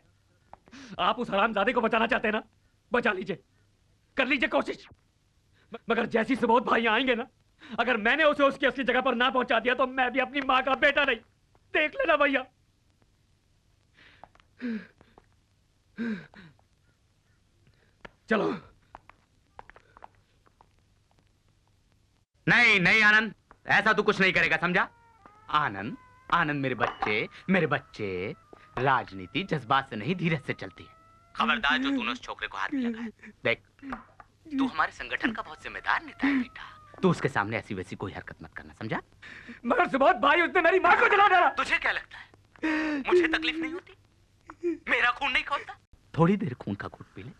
आप उस हरामजादे को बचाना चाहते हैं ना, बचा लीजिए, कर लीजिए कोशिश। मगर जैसी सुबोध भाई आएंगे ना, अगर मैंने उसे उसकी असली जगह पर ना पहुंचा दिया, तो मैं भी अपनी मां का बेटा नहीं। देख लेना भैया। चलो। नहीं नहीं आनंद, ऐसा तू कुछ नहीं करेगा, समझा? आनंद, आनंद मेरे बच्चे, राजनीति जज्बात से नहीं धीरज से चलती है। खबरदार जो तूने उस छोकरे को हाथ में लगाया। देख, तू हमारे संगठन का बहुत जिम्मेदार नेता है बेटा, तू उसके सामने ऐसी वैसी कोई हरकत मत करना, समझा? मगर सुबोध भाई, उसने मेरी मां को जला डाला। तुझे क्या लगता है मुझे तकलीफ नहीं होती? मेरा खून नहीं खौलता? थोड़ी देर खून का घूंट पी ले,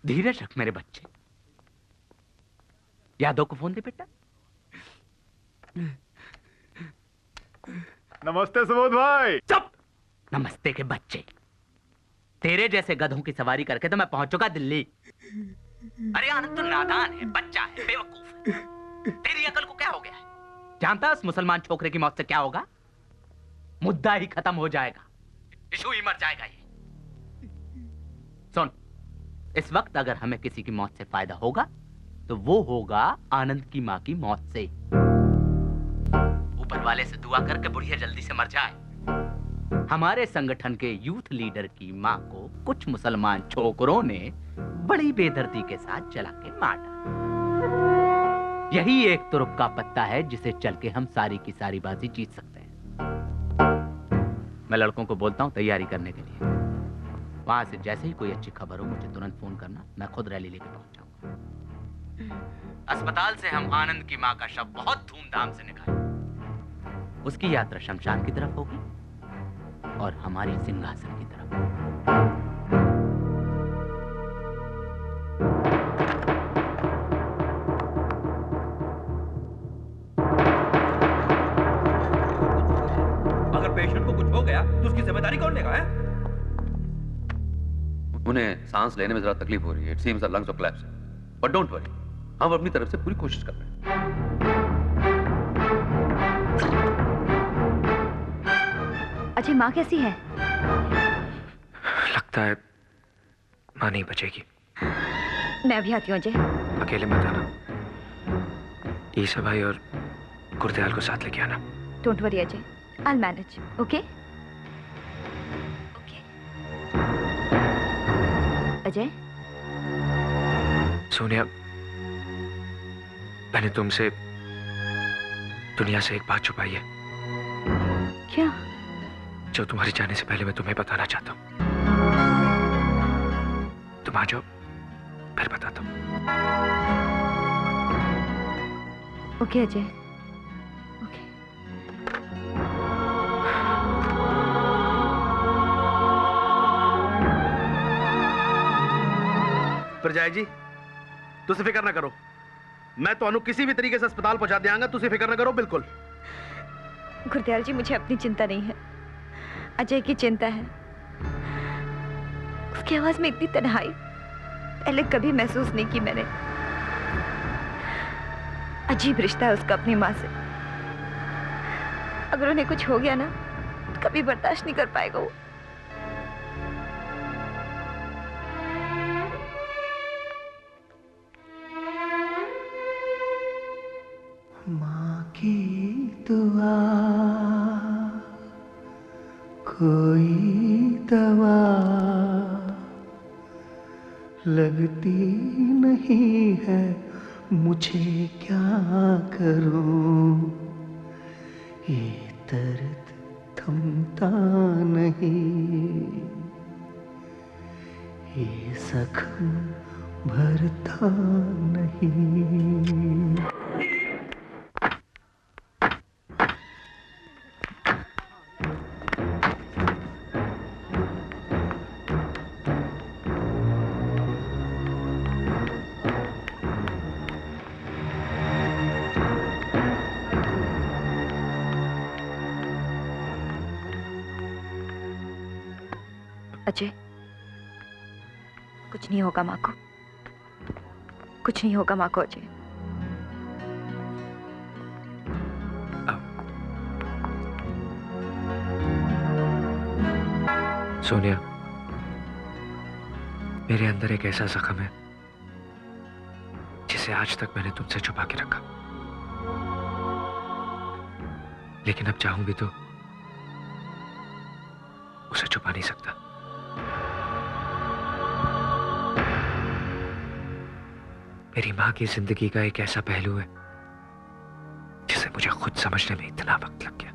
धीरज रख मेरे बच्चे। यादव को फोन दे बेटा। नमस्ते सुबोध भाई। चुप! नमस्ते के बच्चे, तेरे जैसे गधों की सवारी करके तो मैं पहुंच चुका दिल्ली। अरे आनंद तो नादान है, बच्चा है, बेवकूफ है। तेरी अकल को क्या हो गया है? जानता है उस मुसलमान छोकरे की मौत से क्या होगा? मुद्दा ही खत्म हो जाएगा, इशू ही मर जाएगा। ये सुन, इस वक्त अगर हमें किसी की मौत से फायदा होगा तो वो होगा आनंद की मां की मौत से। ऊपर वाले से दुआ करके बुढ़िया जल्दी से मर जाए। हमारे संगठन के यूथ लीडर की मां को कुछ मुसलमान छोकरों ने बड़ी बेदर्दी के साथ जला के मार डाला। यही एक तुरुप का पत्ता है जिसे चल के हम सारी की सारी बाजी जीत सकते हैं। मैं लड़कों को बोलता हूं तैयारी करने के लिए। वहां से जैसे ही कोई अच्छी खबर हो मुझे तुरंत फोन करना, मैं खुद रैली लेके पहुंच जाऊंगा। अस्पताल से हम आनंद की मां का शव बहुत धूमधाम से निकालेंगे। उसकी यात्रा शमशान की तरफ होगी और हमारी सिंहासन की तरफ। अगर पेशेंट को कुछ हो गया तो उसकी जिम्मेदारी कौन लेगा? है उन्हें सांस लेने में जरा तकलीफ हो रही है। It seems the lungs are collapsing, but don't worry, हम अपनी तरफ से पूरी कोशिश कर रहे हैं। अजय, माँ कैसी है? लगता है माँ नहीं बचेगी। मैं अभी आती हूँ अजय। अकेले मत आना, ईसा भाई और गुरदयाल को साथ लेके आना। Don't worry Ajay, I'll manage, okay? Ajay, Sonia, मैंने तुमसे दुनिया से एक बात छुपाई है। क्या? जो तुम्हारे जाने से पहले मैं तुम्हें बताना चाहता हूँ। तुम आ जाओ, फिर बताता हूँ। ओके अजय। परजाई जी, तुसी फिक्र ना करो, मैं तो किसी भी तरीके से अस्पताल पहुंचा दियांगा। तुसी फिक्र ना करो बिल्कुल। गुरदयाल जी, मुझे अपनी चिंता नहीं है, अजय की चिंता है। उसकी आवाज में इतनी तन्हाई पहले कभी महसूस नहीं की मैंने। अजीब रिश्ता है उसका अपनी माँ से। अगर उन्हें कुछ हो गया ना, तो कभी बर्दाश्त नहीं कर पाएगा वो। माँ की दुआ कोई दवा लगती नहीं है, मुझे क्या करूं, ये दर्द थमता नहीं, ये जख्म भरता नहीं। अजय, कुछ नहीं होगा माँ को, कुछ नहीं होगा माँ को अजय। सोनिया, मेरे अंदर एक ऐसा जख्म है जिसे आज तक मैंने तुमसे छुपा के रखा, लेकिन अब चाहूं भी तो उसे छुपा नहीं सकता। मेरी मां की जिंदगी का एक ऐसा पहलू है जिसे मुझे खुद समझने में इतना वक्त लग गया।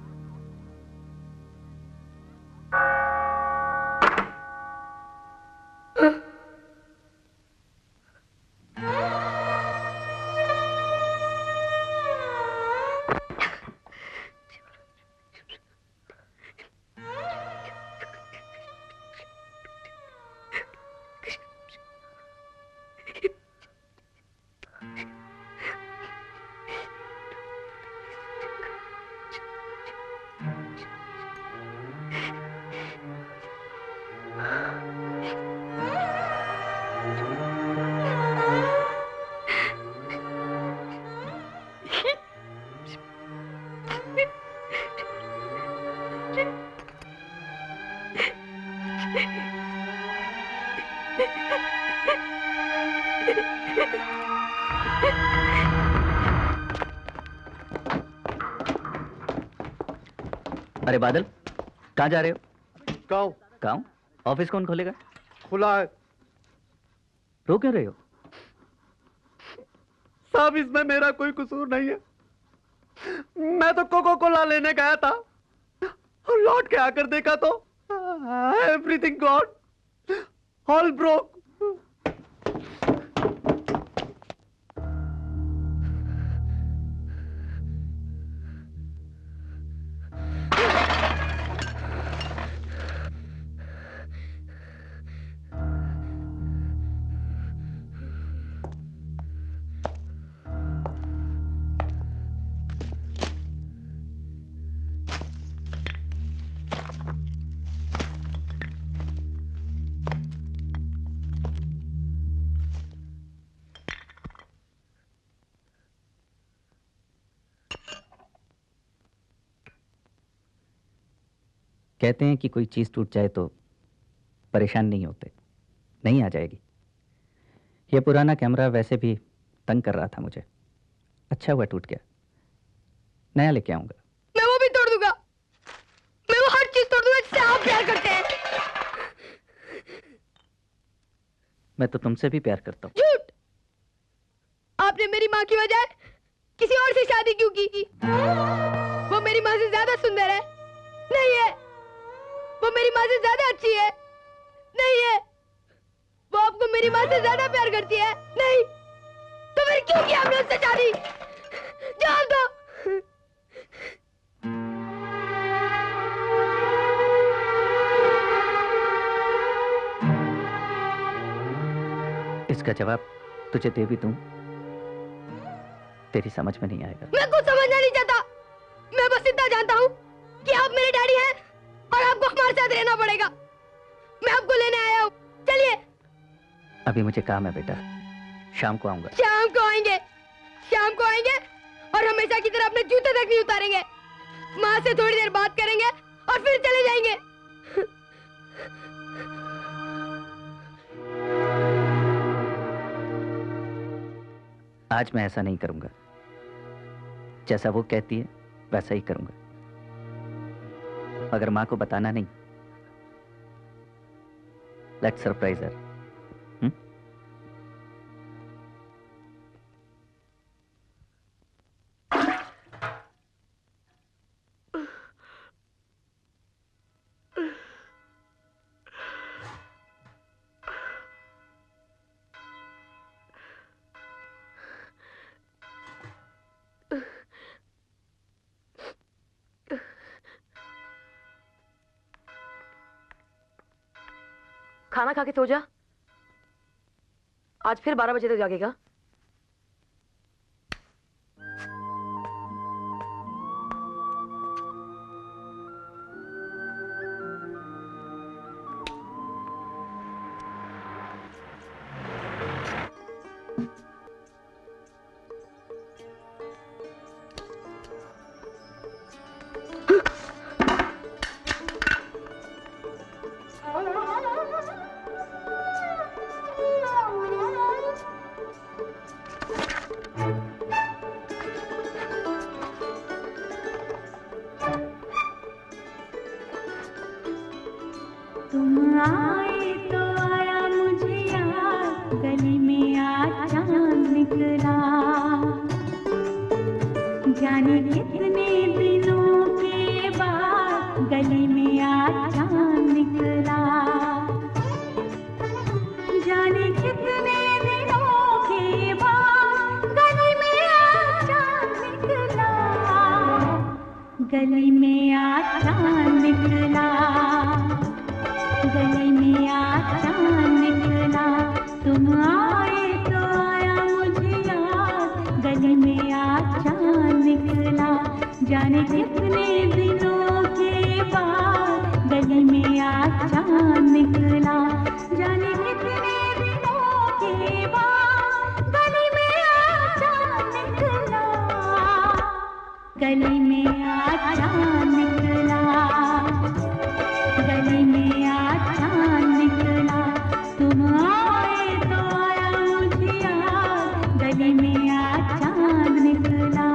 अरे बादल, कहाँ जा रहे हो? गाँव। गाँव? ऑफिस कौन खोलेगा? खुला है। रो क्यों रहे हो? साहब, इसमें मेरा कोई कसूर नहीं है। मैं तो कोको कोला लेने गया था और लौट के आकर देखा तो एवरीथिंग गॉन, ऑल ब्रोक। कहते हैं कि कोई चीज टूट जाए तो परेशान नहीं होते। नहीं आ जाएगी। ये पुराना कैमरा वैसे भी तंग कर रहा था मुझे। अच्छा हुआ टूट गया, नया लेके आऊंगा। मैं वो भी तोड़ दूंगा, मैं वो हर चीज तोड़ दूंगा जिससे आप प्यार करते हैं। मैं तो तुमसे भी प्यार करता हूँ। झूठ! आपने मेरी माँ की बजाय किसी और से शादी क्यों की? वो मेरी माँ से ज्यादा सुंदर है? नहीं है। वो मेरी माँ से ज्यादा अच्छी है? नहीं है। वो आपको मेरी माँ से ज्यादा प्यार करती है? नहीं। तो फिर क्यों किया आपने उससे शादी? जान दो। इसका जवाब तुझे दे भी दूं, तेरी समझ में नहीं आएगा। मैं कुछ समझना नहीं चाहता। मैं बस इतना जानता हूँ कि आप मेरे डैडी हैं और आपको हमारे साथ रहना पड़ेगा। मैं आपको लेने आया हूँ, चलिए। अभी मुझे काम है बेटा, शाम को आऊंगा। शाम को आएंगे, शाम को आएंगे और हमेशा की तरह अपने जूते तक नहीं उतारेंगे। माँ से थोड़ी देर बात करेंगे और फिर चले जाएंगे। आज मैं ऐसा नहीं करूंगा। जैसा वो कहती है वैसा ही करूंगा, मगर माँ को बताना नहीं। लेट्स सरप्राइज हर। खाना खा के सो जा। आज फिर 12 बजे तक जागेगा। तुम आए तो आया मुझे याद, गली में आज चांद निकला। जाने कितने दिनों के बाद गली में आज चांद निकला। जाने कितने दिनों के बाद गली में आज चांद निकला। गली में आज चांद निकला। गली में आज चांद निकला। तुम आए तो आया मुझे याद, गली में आज चांद निकला। जाने कितने दिनों के बाद गली में आज चांद निकला। जाने कितने दिनों के बाद गली में आज चांद निकला। गली में आज चांद निकला। गली में आज चांद निकला। तुम आए तो आया मुझे याद, गली में आज चांद निकला।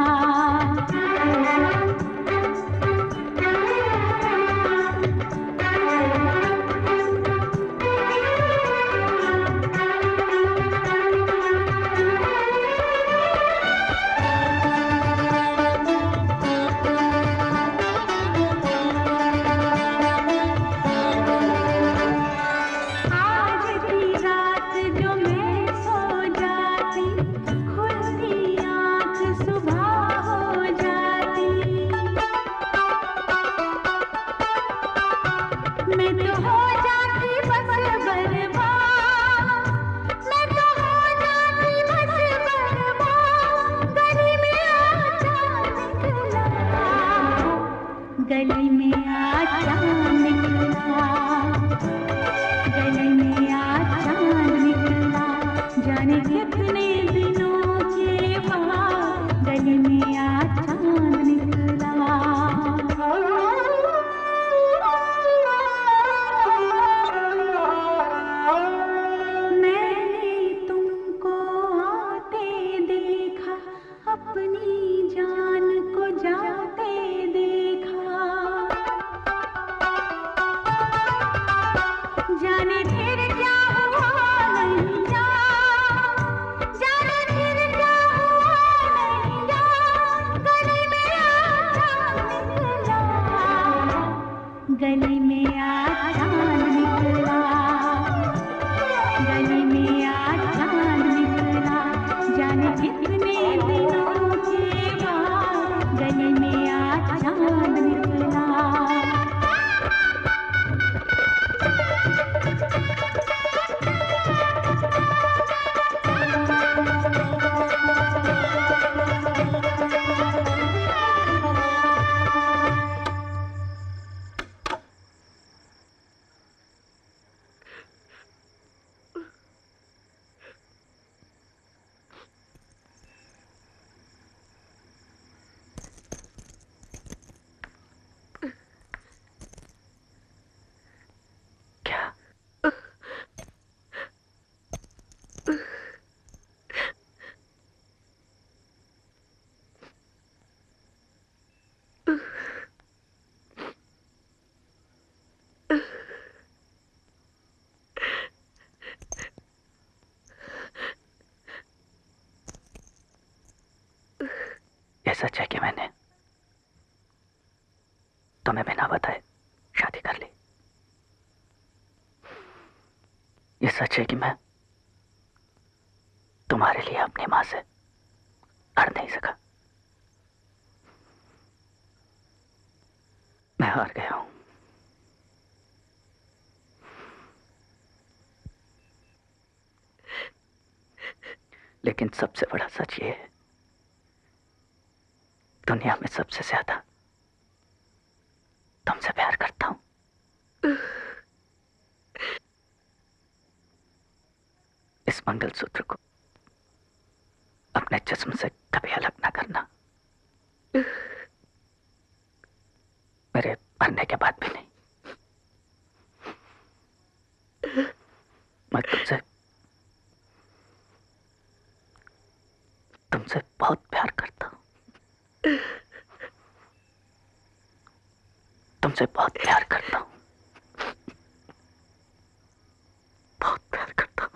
गली में आज चांद निकला। गली में आज चांद निकला। जाने कितने दिनों के बाद गली में आज चांद निकला। अपनी जान को जाते देखा, जाने फिर क्या हुआ नहीं जा, जाने फिर क्या हुआ नहीं जा, गली में आ निकला, गली में आ चांद निकला, गली में आ चांद निकला, जाने कितने दिनों के बाद गली में आ चांद निकला। ये सच है कि मैंने तुम्हें बिना बताए शादी कर ली। ये सच है कि मैं तुम्हारे लिए अपनी मां से लड़ नहीं सका। मैं हार गया हूं। लेकिन सबसे बड़ा सच ये है, दुनिया में सबसे ज्यादा तुमसे प्यार करता हूं। इस मंगलसूत्र को अपने जिस्म से कभी अलग ना करना, मेरे मरने के बाद भी नहीं। मैं तुमसे बहुत प्यार करता हूं। तुमसे बहुत प्यार करता हूं, बहुत प्यार करता हूं।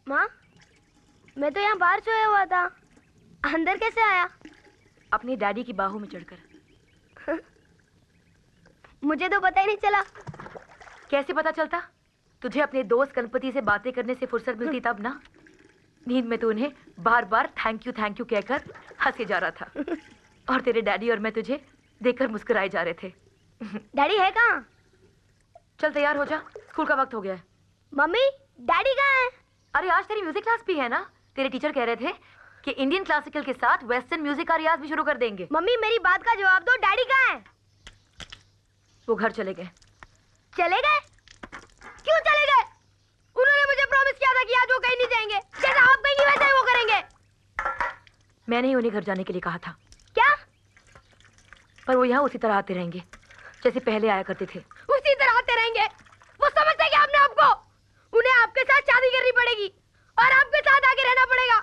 माँ, मैं तो यहाँ बाहर सोया हुआ था, अंदर कैसे आया? अपनी डैडी की बाहों में चढ़कर। मुझे तो पता ही नहीं चला। कैसे पता चलता? तुझे अपने दोस्त गणपति से बातें करने से फुर्सत मिलती तब ना। नींद में तू उन्हें बार बार थैंक यू कहकर हंसे जा रहा था, और तेरे डैडी और मैं तुझे देखकर मुस्कुराए जा रहे थे। डैडी है कहाँ? चल तैयार हो जा, स्कूल का वक्त हो गया है। मम्मी, डैडी कहाँ है? अरे आज तेरी म्यूजिक क्लास भी है ना। तेरे टीचर कह रहे थे कि इंडियन क्लासिकल के साथ वेस्टर्न म्यूजिक का रियाज भी शुरू कर देंगे। मम्मी, मेरी बात का जवाब दो, डैडी कहाँ है? वो घर चले गए। चले गए? क्यों चले गए? उन्होंने मुझे प्रॉमिस किया था कि आज वो कहीं नहीं जाएंगे। जैसा आप कहेंगे वैसा ही वो करेंगे। मैंने ही उन्हें घर जाने के लिए कहा था। क्या? पर वो यहाँ उसी तरह आते रहेंगे जैसे पहले आया करते थे। उसी तरह आते रहेंगे? वो समझते क्या अपने आप को? उन्हें आपके साथ शादी करनी पड़ेगी और आपके साथ आके रहना पड़ेगा,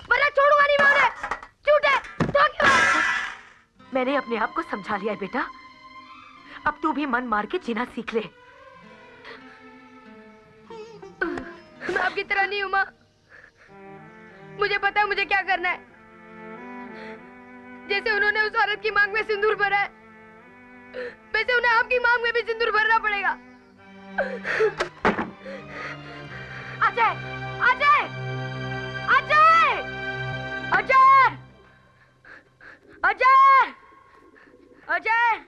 वरना छोड़ूंगा नहीं मैं उन्हें। झूठे, धोखेबाज। मैंने अपने आप को समझा लिया है बेटा, अब तू भी मन मार के जीना सीख ले। मैं आपकी तरह नहीं हूँ माँ। मुझे पता है मुझे क्या करना है। जैसे उन्होंने उस औरत की मांग में सिंदूर भरा है, वैसे उन्हें आपकी मांग में भी सिंदूर भरना पड़ेगा। अजय! अजय! अजय! अजय! अजय! अजय!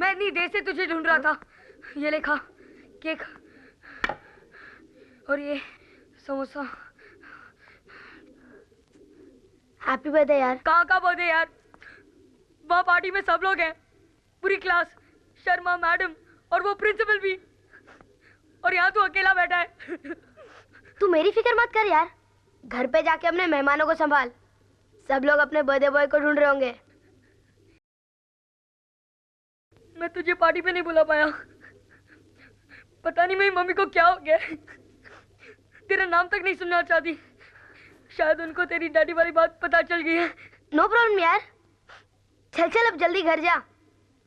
मैं इतनी देर से तुझे ढूंढ रहा था। ये लेखा केक और ये समोसा। हैप्पी बर्थडे यार। कहाँ का बर्थडे यार? वहाँ पार्टी में सब लोग हैं, पूरी क्लास, शर्मा मैडम और वो प्रिंसिपल भी, और यहाँ तू अकेला बैठा है। तू मेरी फिक्र मत कर यार, घर पे जाके अपने मेहमानों को संभाल। सब लोग अपने बर्थडे बॉय को ढूंढ रहे होंगे। मैं तुझे पार्टी पे नहीं बुला पाया। पता नहीं मेरी मम्मी को क्या हो गया। तेरा नाम तक नहीं सुनना चाहती। शायद उनको तेरी डैडी वाली बात पता चल गई है। नो प्रॉब्लम यार, चल चल अब जल्दी घर जा।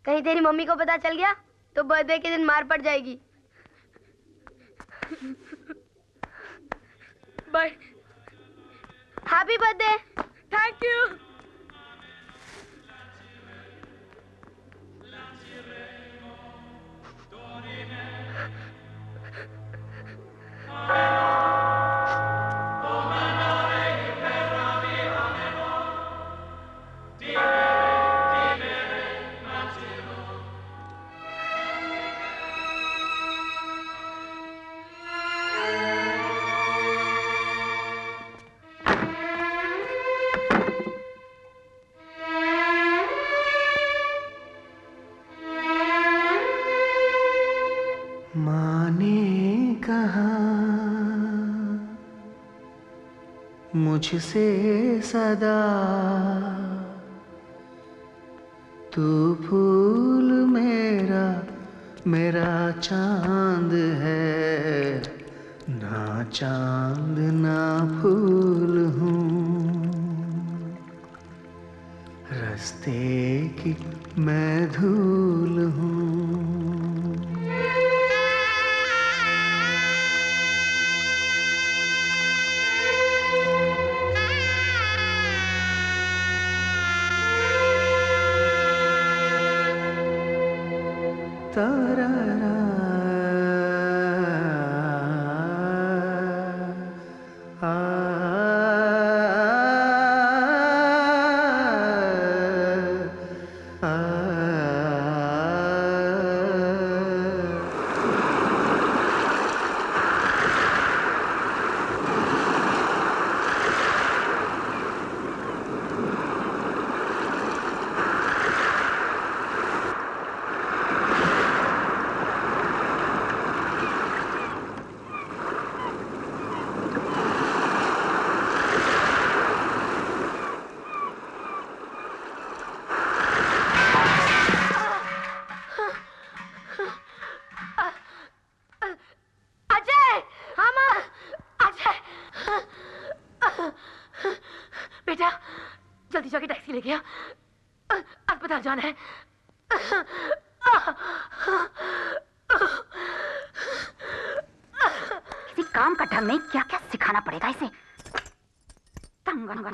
कहीं तेरी मम्मी को पता चल गया तो बर्थडे के दिन मार पड़ जाएगी। Bye. Happy birthday. Thank you. मुझसे सदा तू फूल मेरा मेरा चांद है, ना चांद ना फूल हूँ, रास्ते की मैं धूल हूँ।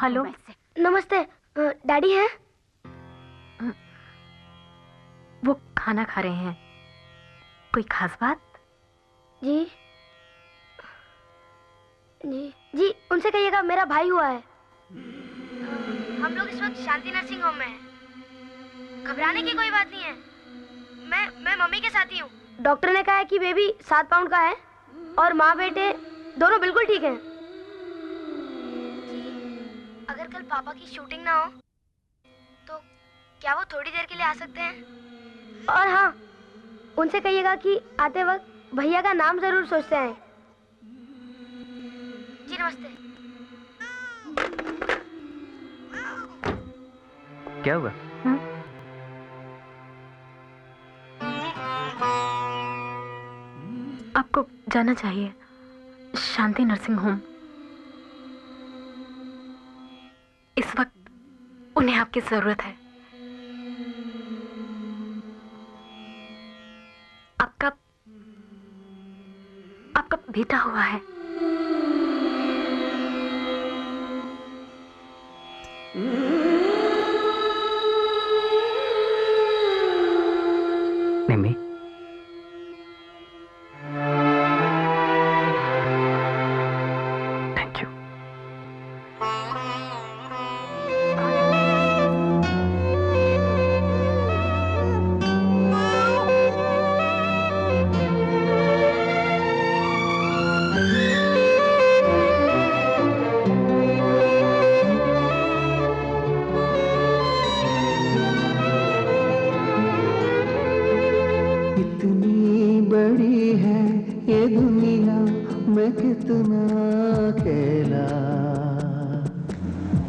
हेलो, नमस्ते। डैडी हैं? वो खाना खा रहे हैं। कोई खास बात? जी जी जी, उनसे कहिएगा मेरा भाई हुआ है। हम लोग इस वक्त शांति नर्सिंग होम में हैं। घबराने की कोई बात नहीं है। मैं मम्मी के साथ ही हूँ। डॉक्टर ने कहा है कि बेबी 7 पाउंड का है और माँ बेटे दोनों बिल्कुल ठीक हैं। अगर कल पापा की शूटिंग ना हो तो क्या वो थोड़ी देर के लिए आ सकते हैं? और हाँ, उनसे कहिएगा कि आते वक्त भैया का नाम जरूर सोचते हैं। जी नमस्ते। क्या हुआ? आपको जाना चाहिए शांति नर्सिंग होम। इस वक्त उन्हें आपकी जरूरत है। आपका बेटा हुआ है। निम्मी, थैंक यू। इतनी बड़ी है ये दुनिया, मैं कितना अकेला।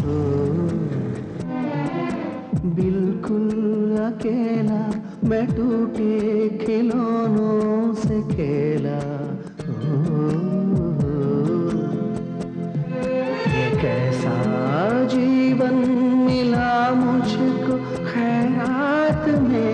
ओ, बिल्कुल अकेला, मैं टूटे खिलौनों से खेला। ओ, ये कैसा जीवन मिला मुझको खैरात में।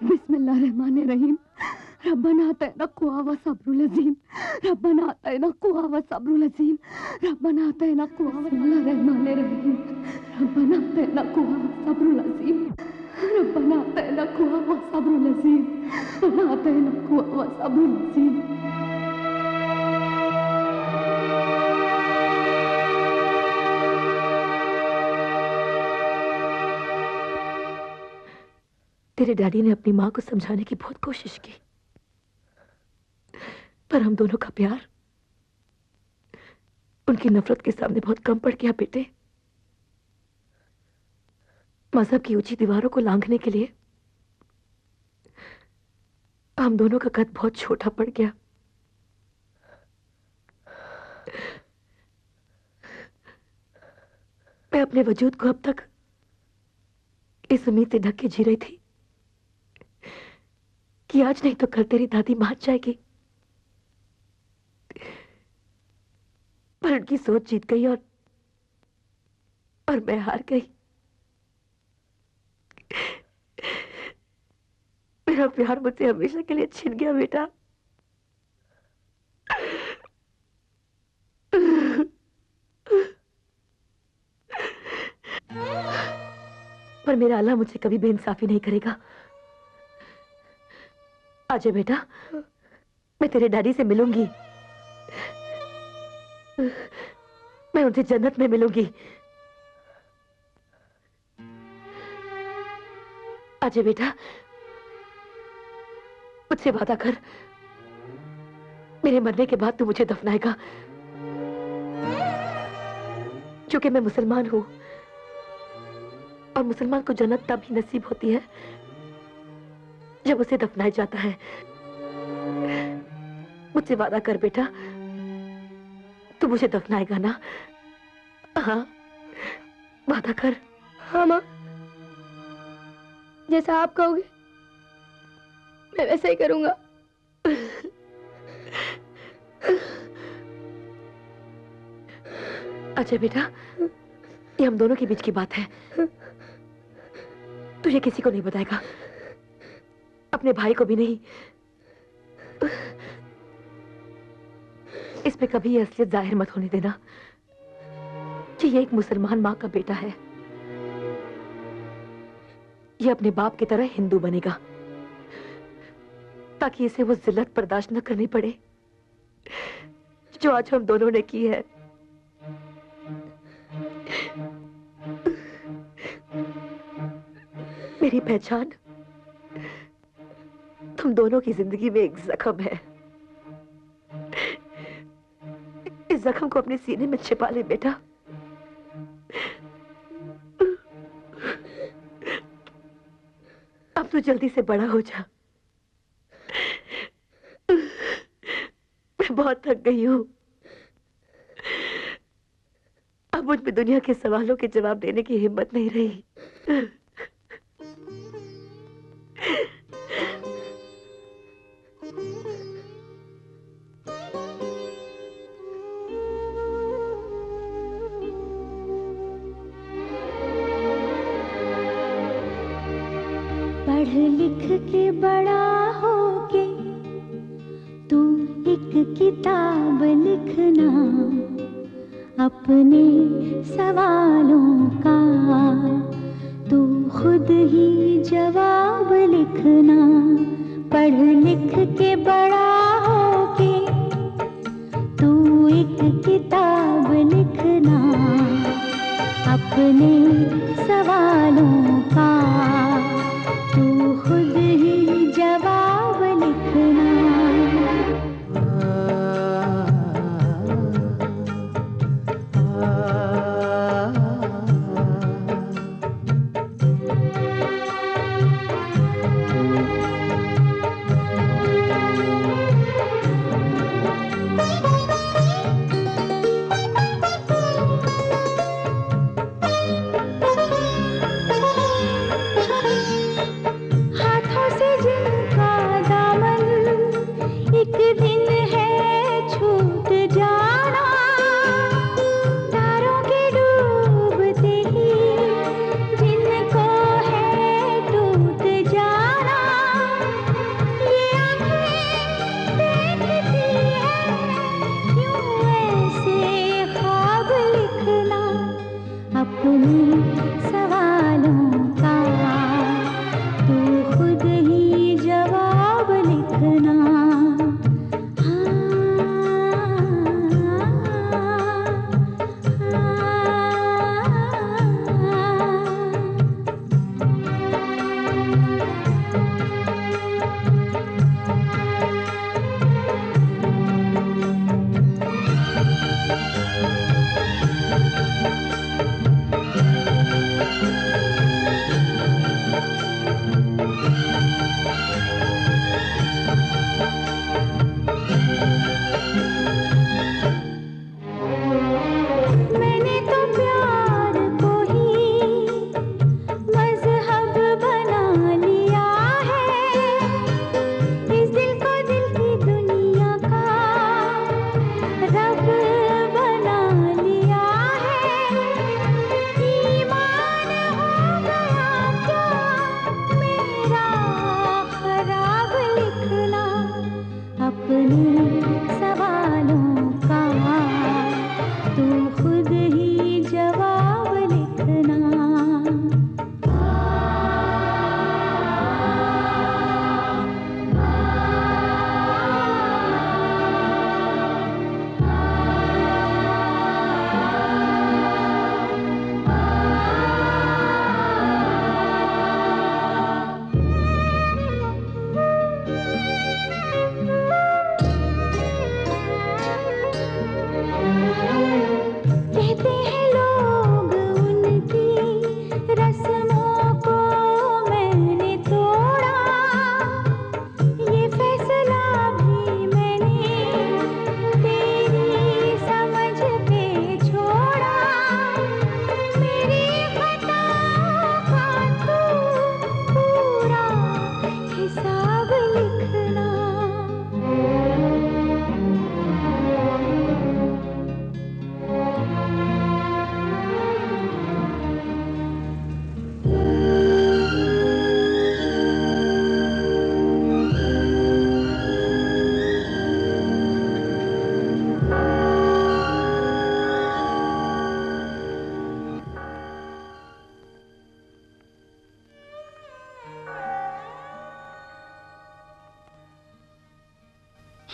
बिस्मिल्लाहिर्रहमानिर्रहीम। रब्बना आतिना कुव्वा सब्रुल अज़ीम। रब्बना आतिना कुव्वा सब्रुल अज़ीम। रब्बना आतिना कुव्वा बिस्मिल्लाहिर्रहमानिर्रहीम। रब्बना आतिना कुव्वा सब्रुल अज़ीम। रब्बना आतिना कुव्वा सब्रुल अज़ीम। रब्बना आतिना कुव्वा सब्रुल अज़ीम। तेरे डैडी ने अपनी माँ को समझाने की बहुत कोशिश की, पर हम दोनों का प्यार उनकी नफरत के सामने बहुत कम पड़ गया। बेटे, मजहब की ऊंची दीवारों को लांघने के लिए हम दोनों का कद बहुत छोटा पड़ गया। मैं अपने वजूद को अब तक इस उम्मीद से ढक के जी रही थी कि आज नहीं तो कल तेरी दादी मान जाएगी, पर उनकी सोच जीत गई और मैं हार गई। मेरा प्यार मुझसे हमेशा के लिए छिन गया बेटा। पर मेरा अल्लाह मुझे कभी बेइंसाफी नहीं करेगा। आजा बेटा, मैं तेरे डैडी से मिलूंगी, मैं उनसे जन्नत में मिलूंगी। आजा बेटा, मुझसे वादा कर, मेरे मरने के बाद तू मुझे दफनाएगा, क्योंकि मैं मुसलमान हूं और मुसलमान को जन्नत तब ही नसीब होती है जब उसे दफनाया जाता है। मुझसे वादा कर बेटा, तू मुझे दफनाएगा ना? हाँ, वादा कर। हाँ माँ, जैसा आप कहोगे मैं वैसा ही करूंगा। अच्छा बेटा, ये हम दोनों के बीच की बात है। तू ये किसी को नहीं बताएगा, अपने भाई को भी नहीं। इसमें कभी ये असलियत जाहिर मत होने देना कि ये एक मुसलमान माँ का बेटा है। ये अपने बाप की तरह हिंदू बनेगा ताकि इसे वो जिल्लत बर्दाश्त न करनी पड़े जो आज हम दोनों ने की है। मेरी पहचान तुम दोनों की जिंदगी में एक जख्म है। इस जख्म को अपने सीने में छिपा ले बेटा। अब तो जल्दी से बड़ा हो जा। मैं बहुत थक गई हूं। अब मुझ में दुनिया के सवालों के जवाब देने की हिम्मत नहीं रही। पढ़ लिख के बड़ा होके तू एक किताब लिखना, अपने सवालों का तू खुद ही जवाब लिखना। पढ़ लिख के बड़ा होके तू एक किताब लिखना, अपने सवालों का तू खुद ही जवाब लिखना।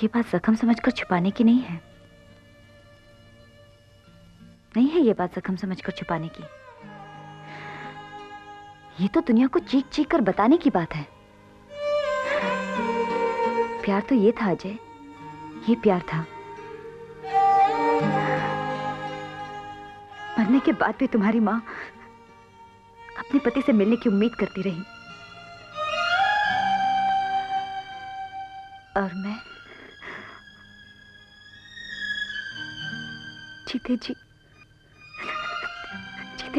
ये बात जख्म समझकर छुपाने की नहीं है। नहीं है ये बात जख्म समझकर छुपाने की। ये तो दुनिया को चीख चीख कर बताने की बात है। प्यार तो ये था अजय, ये प्यार था। मरने के बाद भी तुम्हारी माँ अपने पति से मिलने की उम्मीद करती रही, और मैं जीते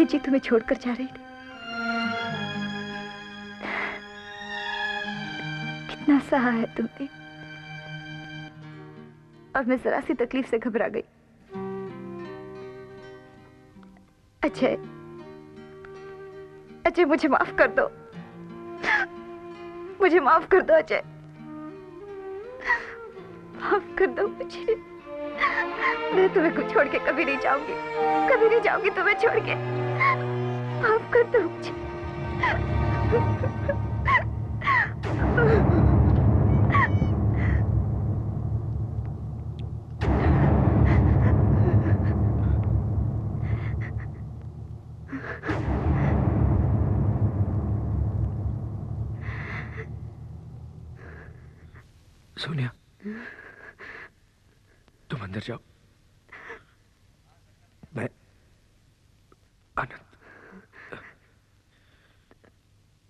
जी तुम्हें छोड़कर जा रही थी। कितना सहा है तुमने, और मैं जरा सी तकलीफ से घबरा गई। अजय, मुझे माफ कर दो, मुझे माफ कर दो अजय, माफ कर दो मुझे। मैं तुम्हें छोड़ के कभी नहीं जाऊंगी तुम्हें छोड़ के। माफ कर दो मुझे। सोनिया, तुम अंदर जाओ, मैं आनंद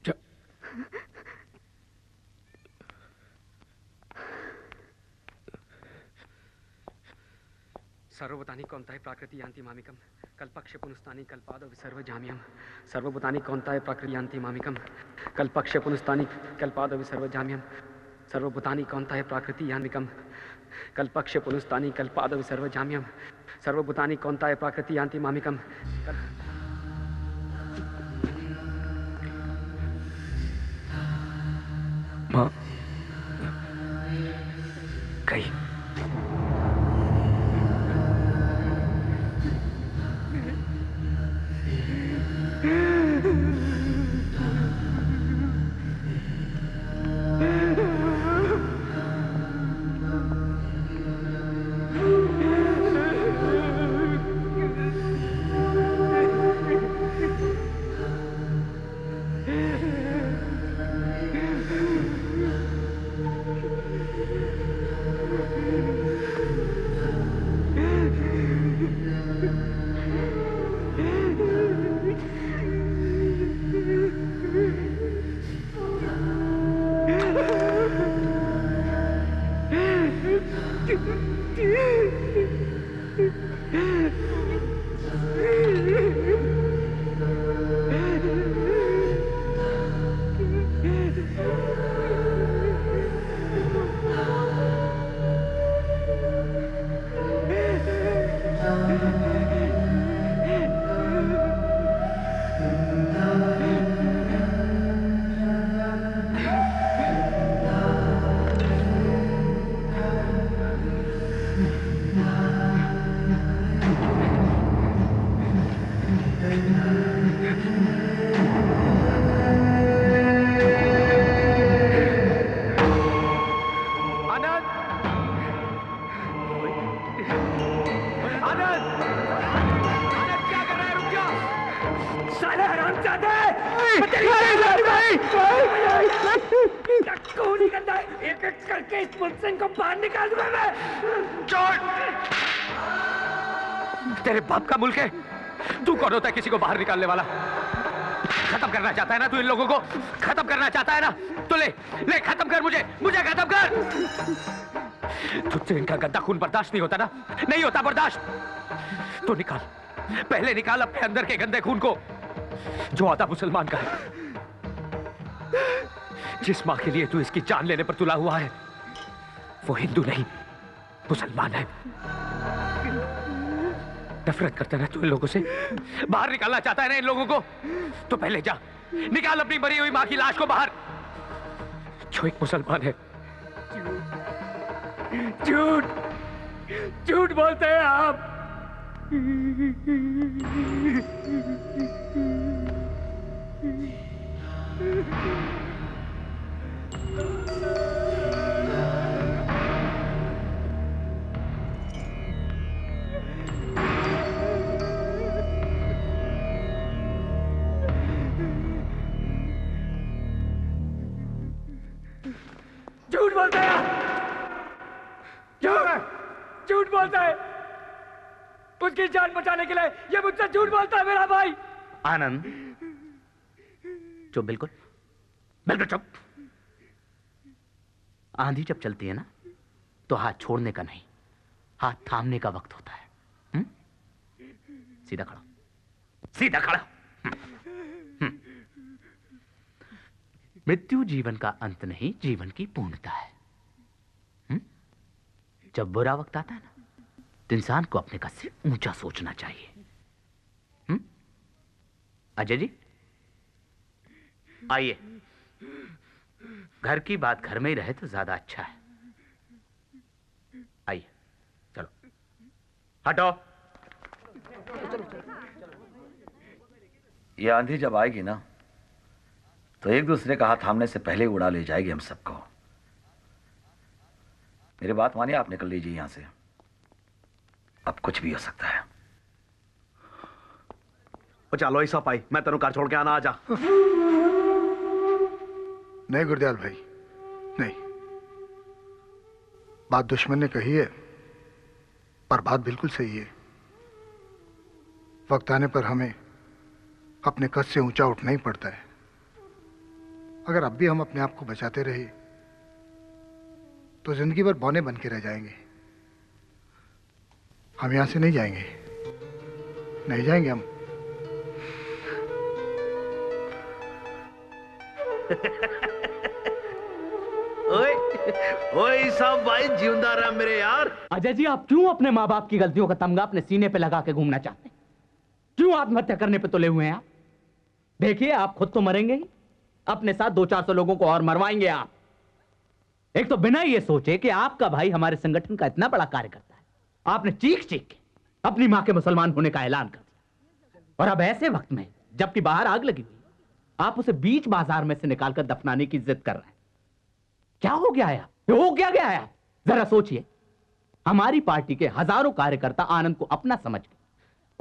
जाओ। सर्वभूतानि कौन्ताय प्राकृति यान्ति मामिकम कल्पक्ष पुनस्तानि कल्पादो विसर्व जाम्यम। सर्वभूतानि कौन्ताय प्राकृति यान्ति मामिकम कल्पक्ष पुनस्तानि कल्पादो विसर्व जाम्यम। सर्वभूतानि कौन्ताय प्राकृति यान्तिकम कल्पक्ष पुनस्तानि कल्पादो विसर्व जाम्यम। सर्वभूतानि कौन्ताय प्राकृति यान्ति मामिकम। माँ गई। तेरे बाप का मुल्क है, तू कौन होता है किसी को बाहर निकालने वाला? खत्म करना चाहता है ना तू इन लोगों को? खत्म करना चाहता है ना? तो ले खत्म कर, मुझे खत्म कर। तुझसे इनका गंदा खून बर्दाश्त नहीं होता ना? नहीं होता बर्दाश्त तो निकाल, पहले निकाल अपने अंदर के गंदे खून को जो आधा मुसलमान का है। जिस माँ के लिए तू इसकी जान लेने पर तुला हुआ है वो हिंदू नहीं मुसलमान है। नफरत करता है ना तू इन लोगों से? बाहर निकालना चाहता है ना इन लोगों को? तो पहले जा निकाल अपनी मरी हुई माँ की लाश को बाहर, जो एक मुसलमान है। झूठ झूठ बोलते हैं आप। दया! क्यों? झूठ बोलता है। उसकी जान बचाने के लिए ये मुझसे झूठ बोलता है मेरा भाई। आनंद, चुप, बिल्कुल बिल्कुल चुप। आंधी जब चलती है ना, तो हाथ छोड़ने का नहीं, हाथ थामने का वक्त होता है। सीधा खड़ा, सीधा खड़ा। मृत्यु जीवन का अंत नहीं, जीवन की पूर्णता है। जब बुरा वक्त आता है ना, तो इंसान को अपने कद से ऊंचा सोचना चाहिए। अजय जी आइए। घर की बात घर में ही रहे तो ज्यादा अच्छा है। आइए, चलो हटो। ये आंधी जब आएगी ना, तो एक दूसरे का हाथ थामने से पहले उड़ा ले जाएगी हम सबको। मेरी बात मानिए, आप निकल लीजिए यहां से। अब कुछ भी हो सकता है। चलो ऐसा पाई, मैं तेनों कार छोड़ के आना, आ जा। नहीं गुरदयाल भाई, नहीं। बात दुश्मन ने कही है, पर बात बिल्कुल सही है। वक्त आने पर हमें अपने कद से ऊंचा उठना ही पड़ता है। अगर अब भी हम अपने आप को बचाते रहे तो जिंदगी भर बौने बन के रह जाएंगे। हम यहां से नहीं जाएंगे, नहीं जाएंगे हम। ओए ओए सब भाई जिंदा रहा मेरे यार। अजय जी, आप क्यों अपने माँ बाप की गलतियों का तमगा अपने सीने पे लगा के घूमना चाहते हैं? क्यों आत्महत्या करने पे तुले हुए हैं आप? देखिए, आप खुद तो मरेंगे ही, अपने साथ 200-400 लोगों को और मरवाएंगे आप। एक तो बिना ये सोचे कि आपका भाई हमारे संगठन का इतना बड़ा कार्य करता है, आपने चीख चीख के अपनी मां के मुसलमान होने का ऐलान कर दिया। और अब ऐसे वक्त में, जबकि बाहर आग लगी हुई, आप उसे बीच बाजार में से निकालकर दफनाने की जिद कर रहे हैं। क्या हो गया है? हो क्या गया है? जरा सोचिए। हमारी पार्टी के हजारों कार्यकर्ता आनंद को अपना समझ के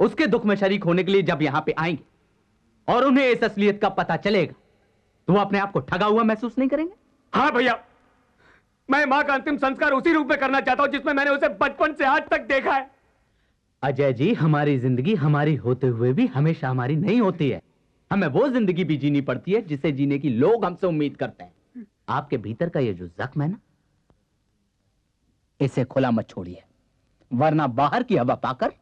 उसके दुख में शरीक होने के लिए जब यहां पे आएंगे और उन्हें इस असलियत का पता चलेगा, तो वो अपने आप को ठगा हुआ महसूस नहीं करेंगे? हाँ भैया, मैं मां का अंतिम संस्कार उसी रूप में करना चाहता हूं जिसमें मैंने उसे बचपन से आज तक देखा है। अजय जी, हमारी जिंदगी हमारी होते हुए भी हमेशा हमारी नहीं होती है। हमें वो जिंदगी भी जीनी पड़ती है जिसे जीने की लोग हमसे उम्मीद करते हैं। आपके भीतर का ये जो जख्म है ना, इसे खुला मत छोड़िए, वरना बाहर की हवा पाकर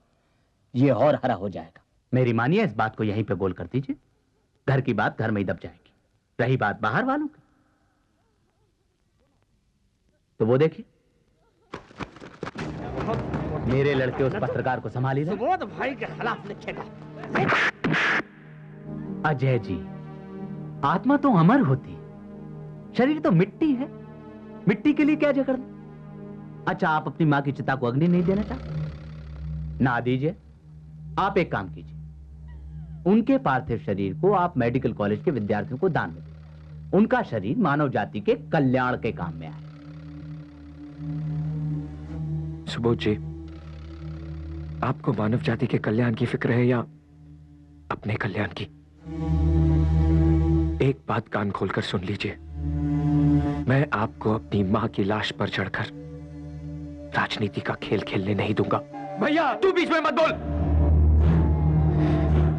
ये और हरा हो जाएगा। मेरी मानिए, इस बात को यहीं पे बोल कर दीजिए। घर की बात घर में ही दब जाएगी। रही बात बाहर वालों की, तो वो देखिए, मेरे लड़के उस पत्रकार को संभाली रहे। सुबोध भाई के खिलाफ लिखेगा। अजय जी, आत्मा तो अमर होती, शरीर तो मिट्टी है। मिट्टी के लिए क्या जकड़ना? अच्छा, आप अपनी मां की चिता को अग्नि नहीं देना चाहते? ना दीजिए। आप एक काम कीजिए, उनके पार्थिव शरीर को आप मेडिकल कॉलेज के विद्यार्थियों को दान में दें। उनका शरीर मानव जाति के कल्याण के काम में आए। सुबोध जी, आपको मानव जाति के कल्याण की फिक्र है या अपने कल्याण की? एक बात कान खोलकर सुन लीजिए, मैं आपको अपनी मां की लाश पर चढ़कर राजनीति का खेल खेलने नहीं दूंगा। भैया, तू बीच में मत बोल।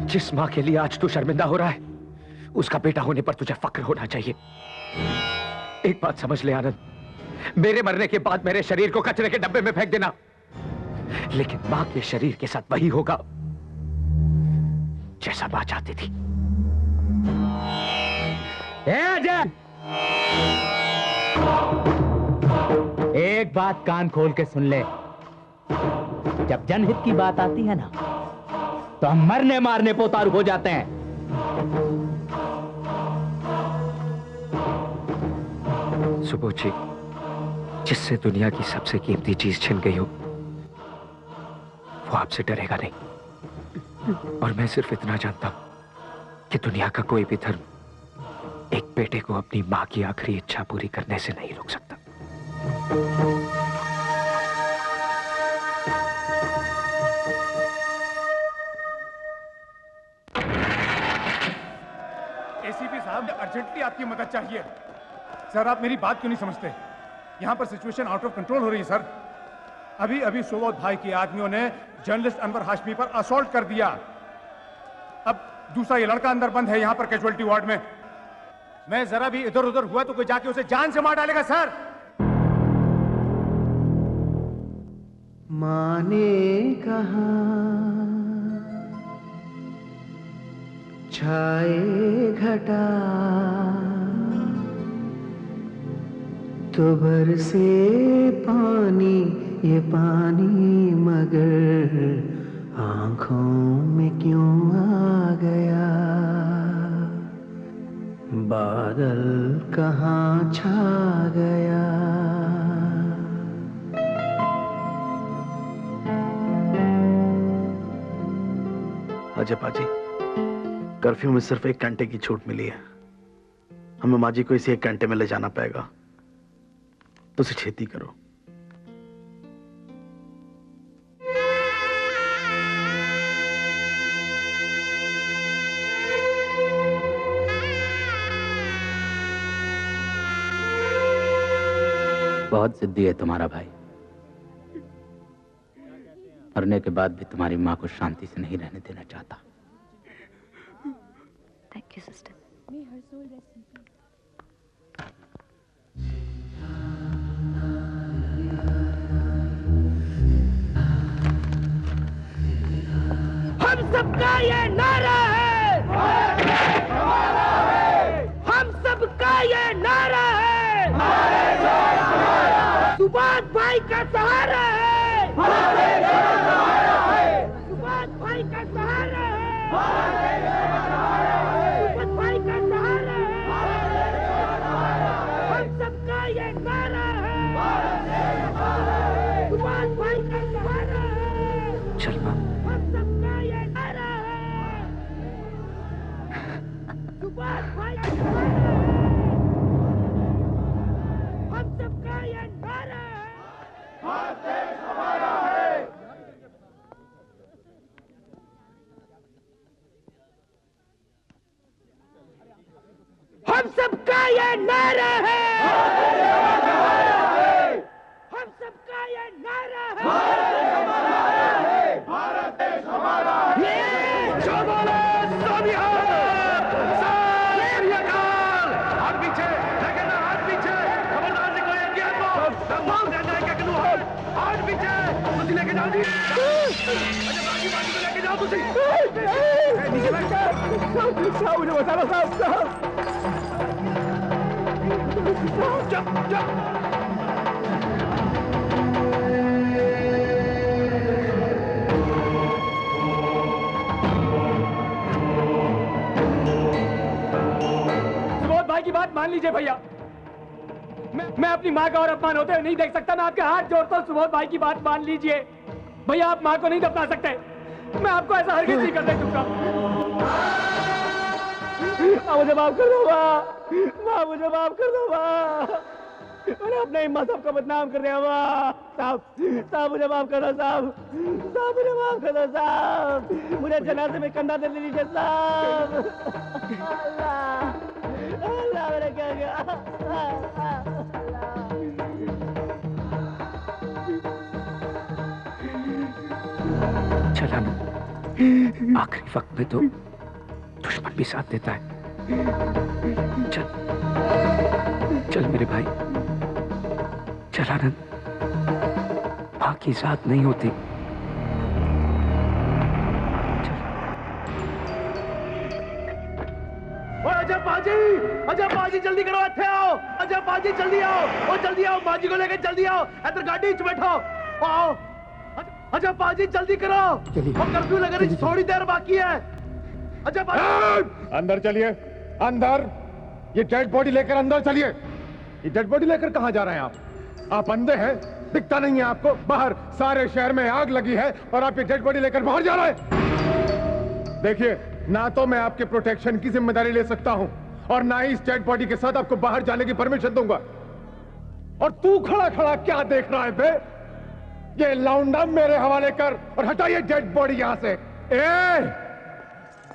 जिस मां के लिए आज तू शर्मिंदा हो रहा है, उसका बेटा होने पर तुझे फक्र होना चाहिए। एक बात समझ ले आनंद, मेरे मरने के बाद मेरे शरीर को कचरे के डब्बे में फेंक देना, लेकिन मां के शरीर के साथ वही होगा जैसा मां चाहती थी। अजय, एक बात कान खोल के सुन ले, जब जनहित की बात आती है ना, तो हम मरने मारने पे उतारू हो जाते हैं। सुबोध जी, जिससे दुनिया की सबसे कीमती चीज छिन गई हो, वो आपसे डरेगा नहीं। और मैं सिर्फ इतना जानता हूं कि दुनिया का कोई भी धर्म एक बेटे को अपनी मां की आखिरी इच्छा पूरी करने से नहीं रोक सकता। एसीपी साहब, अर्जेंटली आपकी मदद चाहिए। सर, आप मेरी बात क्यों नहीं समझते? यहाँ पर सिचुएशन आउट ऑफ कंट्रोल हो रही है सर। अभी अभी सोबोत भाई के आदमियों ने जर्नलिस्ट अनवर हाशमी पर असॉल्ट कर दिया। अब दूसरा ये लड़का अंदर बंद है यहाँ पर कैजुअलिटी वार्ड में। मैं जरा भी इधर उधर हुआ तो कोई जाके उसे जान से मार डालेगा सर। माँ ने कहा छाए घटा तो बरसे पानी, ये पानी मगर आंखों में क्यों आ गया। बादल कहाँ छा गया। अजय पाजी, कर्फ्यू में सिर्फ 1 घंटे की छूट मिली है। हमें माँ जी को इसी 1 घंटे में ले जाना पड़ेगा, तो उसे छेती करो। बहुत जिद्दी है तुम्हारा भाई। मरने के बाद भी तुम्हारी माँ को शांति से नहीं रहने देना चाहता। Thank you sister. हम सबका ये नारा है, हम सबका ये नारा है, सुभाष भाई का सहारा है, सुभाष भाई का सहारा है, सुभाष भाई का सहारा है, हम सबका ये नारा है, सुभाष भाई का सहारा है। चल माँ। हम सबका ये नारा है, सुभाष भाई का सहारा है, हम सबका ये नारा है, भारत देश हमारा है। हम सबका ये नारा है, हम सबका ये नारा है, भारत देश हमारा है। जो बोलो सो बिहार, सो अकाल। हाथ पीछे, लेकिन हाथ पीछे, खबरदार से कोई अज्ञात हो, सब मार देना है क्या हाथ पीछे, तुझे लेके जाओ जी। अच्छा बाकी को लेके जाओ तुझे। नीचे बैठ जा, मुझे बता लो साहब। जब जब सुबोध भाई की बात मान लीजिए भैया। मैं अपनी माँ का और अपमान होते हुए नहीं देख सकता। मैं आपके हाथ जोड़ता हूँ, सुबोध भाई की बात मान लीजिए भैया। आप माँ को नहीं दफना सकते। मैं आपको ऐसा हरगिज़ नहीं करने दूंगा। माँ मुझे माफ कर दो माँ, माँ मुझे माफ कर दो माँ। मैंने अपने हिम्मत सबको बदनाम कर दिया माँ। साहब मुझे माफ कर दो साहब, साहब मुझे माफ कर दो साहब। मुझे जनाजे में कंधा दे दीजिए साहब। अल्लाह अल्लाह मैंने क्या किया। चला ना, आखिरी वक्त में तो दुश्मन भी साथ देता है। चल चल मेरे भाई, चल आनंद। माँ की साथ नहीं होती। अजय बाजी जल्दी करो, इत्थे आओ। अजय बाजी जल्दी आओ, ओ जल्दी आओ, बाजी को लेके जल्दी आओ। इधर गाड़ी च बैठो, आओ। अजय बाजी जल्दी करो, और कर्फ्यू लगने की थोड़ी देर बाकी है। अजय बाजी अंदर चलिए, अंदर। ये डेड बॉडी लेकर अंदर चलिए। ये डेड बॉडी लेकर कहाँ जा रहे हैं आप अंधे हैं? दिखता नहीं है आपको? बाहर सारे शहर में आग लगी है और आप ये डेड बॉडी लेकर बाहर जा रहे हैं। देखिए, ना तो मैं आपके प्रोटेक्शन की जिम्मेदारी ले सकता हूं और ना ही इस डेड बॉडी के साथ आपको बाहर जाने की परमिशन दूंगा। और तू खड़ा खड़ा क्या देख रहा है बे? ये लाउंडा मेरे हवाले कर और हटा ये डेड बॉडी यहां से।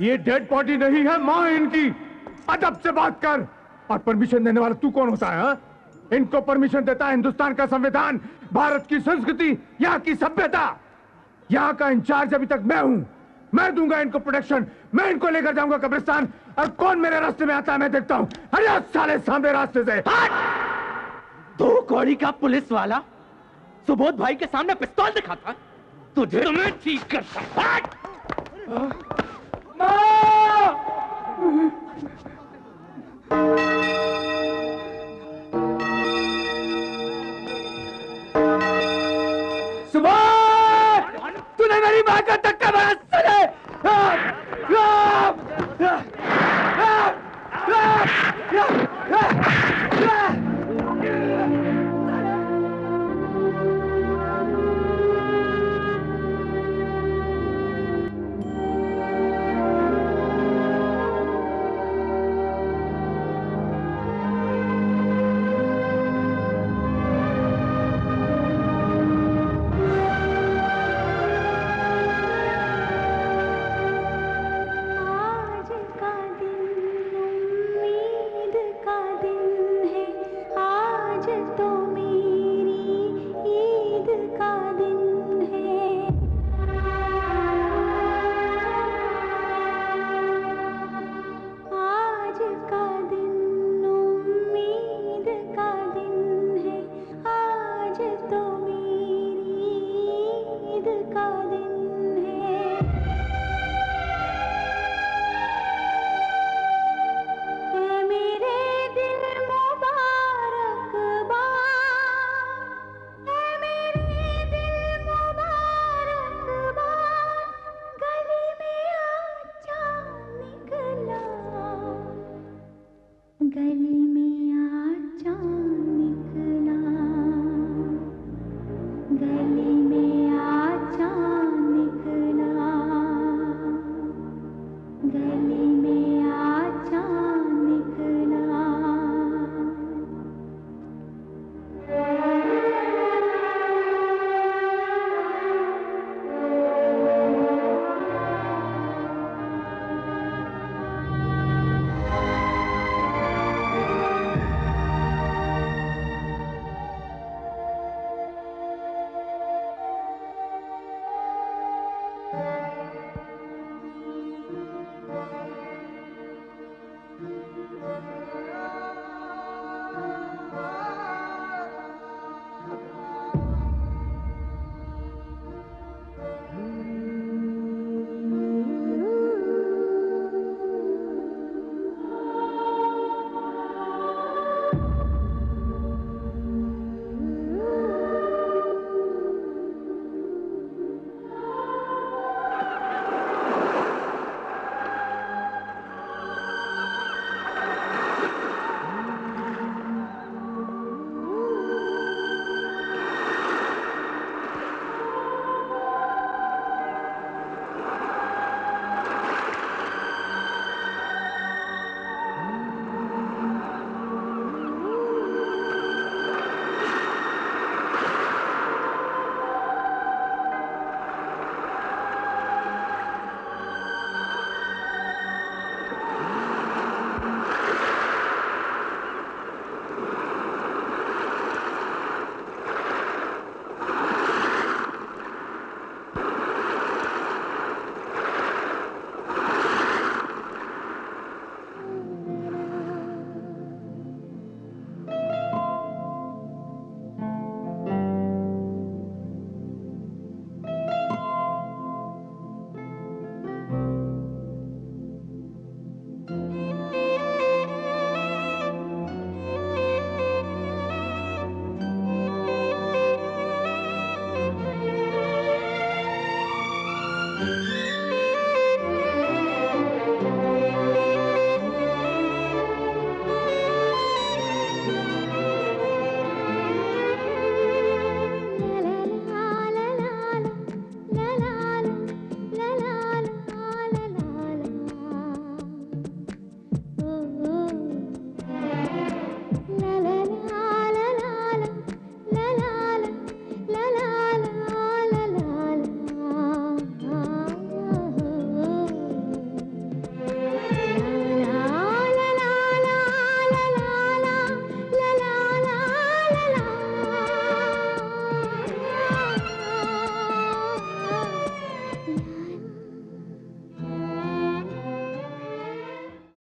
ये डेड बॉडी नहीं है, मां इनकी। अदब से बात कर। और परमिशन देने वाला तू कौन होता है? इनको परमिशन देता है हिंदुस्तान का संविधान, भारत की संस्कृति, यहाँ की सभ्यता। यहाँ का इंचार्ज अभी तक मैं हूं। मैं दूंगा इनको प्रोटेक्शन, मैं इनको लेकर जाऊंगा कब्रिस्तान, और कौन मेरे रास्ते में आता है मैं देखता हूं। अरे साले सामने रास्ते से। 2 कौड़ी का पुलिस वाला सुबोध भाई के सामने पिस्तौल दिखाता, तुझे तो मैं ठीक करता। सुबोध, तूने मेरी माँ का धक्का मारा। सुने गली